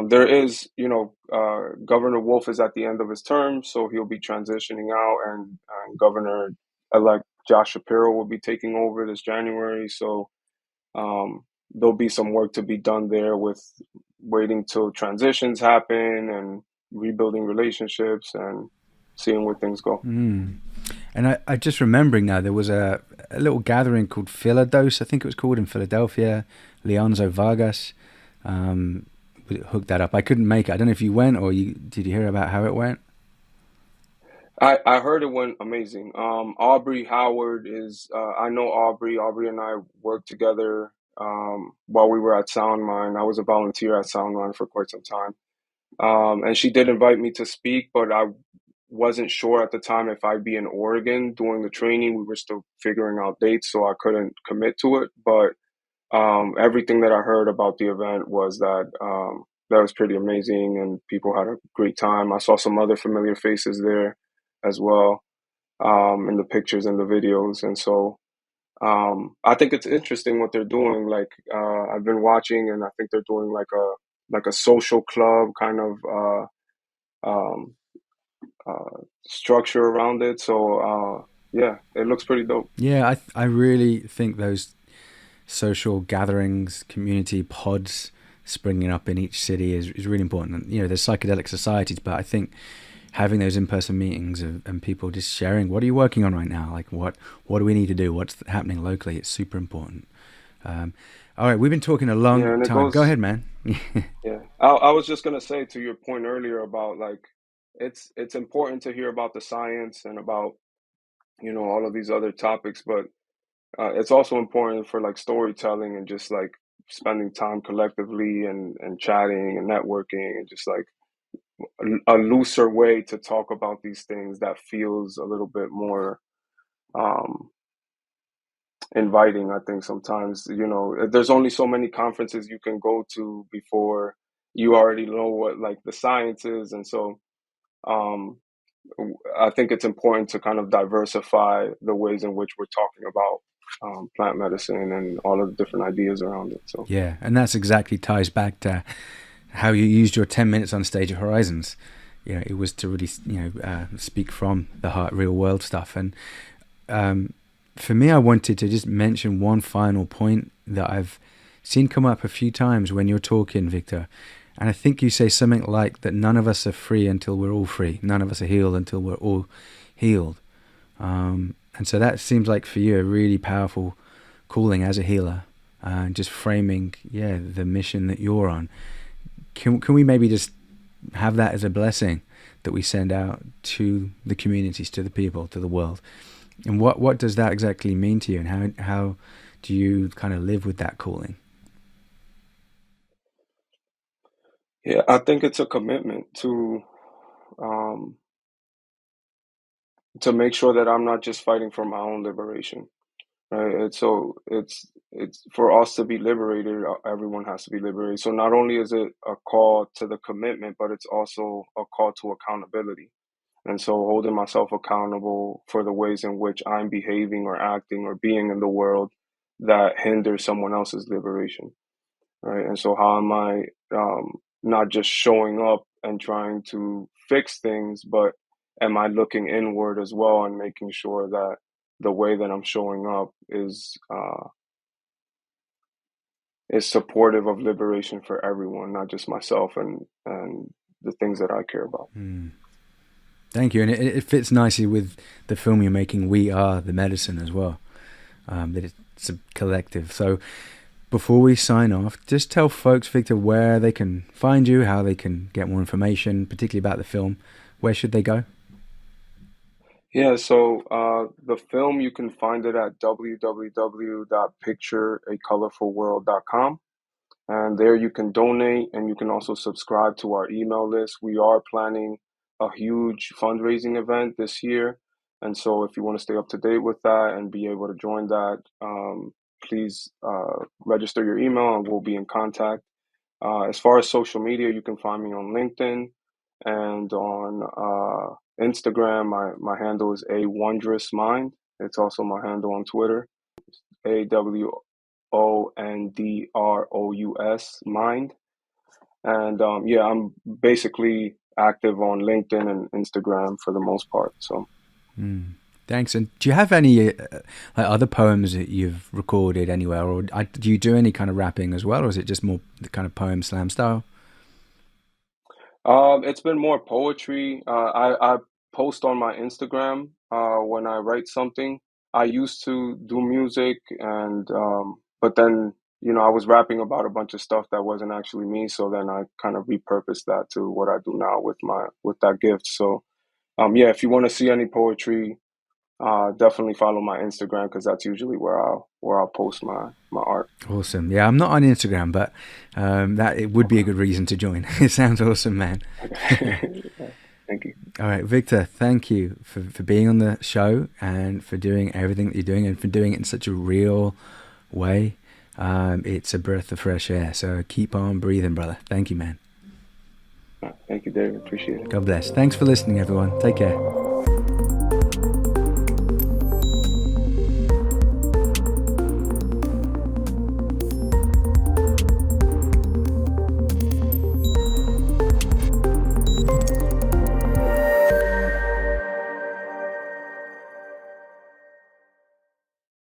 there is, Governor Wolf is at the end of his term, so he'll be transitioning out, and Governor-elect Josh Shapiro will be taking over this January. So there'll be some work to be done there with waiting till transitions happen and rebuilding relationships and seeing where things go. And I just remembering now, there was a little gathering called Philadose, I think it was called, in Philadelphia. Leonzo Vargas hooked that up. I couldn't make it. I don't know if you went, or did you hear about how it went? I heard it went amazing. Aubrey Howard I know Aubrey. Aubrey and I worked together while we were at Soundmind. I was a volunteer at Soundmind for quite some time. And she did invite me to speak, but I wasn't sure at the time if I'd be in Oregon doing the training. We were still figuring out dates, so I couldn't commit to it. But everything that I heard about the event was that was pretty amazing, and people had a great time. I saw some other familiar faces there as well, in the pictures and the videos, and so I think it's interesting what they're doing. Like I've been watching, and I think they're doing like a social club kind of um, structure around it. So yeah, it looks pretty dope. Yeah, I really think those social gatherings, community pods springing up in each city is really important. And, there's psychedelic societies, but I think having those in-person meetings and people just sharing, what are you working on right now? Like, what do we need to do? What's happening locally? It's super important. All right, we've been talking a long Yeah, and it time. Go goes. ahead, man. Yeah, I was just gonna say to your point earlier about like it's important to hear about the science and about all of these other topics, but it's also important for like storytelling and just like spending time collectively and chatting and networking and just like a looser way to talk about these things that feels a little bit more um, inviting. I think sometimes, there's only so many conferences you can go to before you already know what like the science is. And so um, I think it's important to kind of diversify the ways in which we're talking about plant medicine and all of the different ideas around it. So Yeah, and that's exactly ties back to how you used your 10 minutes on stage at Horizons. It was to really, speak from the heart, real world stuff. And for me, I wanted to just mention one final point that I've seen come up a few times when you're talking, Victor. And I think you say something like that none of us are free until we're all free. None of us are healed until we're all healed. And so that seems like for you a really powerful calling as a healer, just framing, the mission that you're on. Can we maybe just have that as a blessing that we send out to the communities, to the people, to the world? And what does that exactly mean to you, and how do you kind of live with that calling? yeah, I think it's a commitment um, to make sure that I'm not just fighting for my own liberation. Right. And so it's for us to be liberated, everyone has to be liberated. So not only is it a call to the commitment, but it's also a call to accountability. And so holding myself accountable for the ways in which I'm behaving or acting or being in the world that hinders someone else's liberation. Right. And so how am I not just showing up and trying to fix things, but am I looking inward as well and making sure that the way that I'm showing up is supportive of liberation for everyone, not just myself and the things that I care about. Thank you. And it fits nicely with the film you're making, We Are the Medicine, as well. That it's a collective. So before we sign off, just tell folks, Victor, where they can find you, how they can get more information, particularly about the film. Where should they go? Yeah, so the film, you can find it at www.pictureacolorfulworld.com. and there you can donate and you can also subscribe to our email list. We are planning a huge fundraising event this year. And so if you want to stay up to date with that and be able to join that, please register your email and we'll be in contact. As far as social media, you can find me on LinkedIn and on Instagram. My handle is A Wondrous Mind. It's also my handle on Twitter, AWONDROUS Mind. And yeah, I'm basically active on LinkedIn and Instagram for the most part. So. Thanks. And do you have any like other poems that you've recorded anywhere, or do you do any kind of rapping as well, or is it just more the kind of poem slam style? It's been more poetry. I post on my Instagram when I write something. I used to do music, and but then I was rapping about a bunch of stuff that wasn't actually me. So then I kind of repurposed that to what I do now with that gift. So yeah, if you want to see any poetry, definitely follow my Instagram because that's usually where I'll post my art. Awesome. Yeah, I'm not on Instagram, but that it would be a good reason to join. It sounds awesome, man. Thank you. All right, Victor, thank you for being on the show and for doing everything that you're doing and for doing it in such a real way. It's a breath of fresh air. So keep on breathing, brother. Thank you, man. Thank you, David. Appreciate it. God bless. Thanks for listening, everyone. Take care.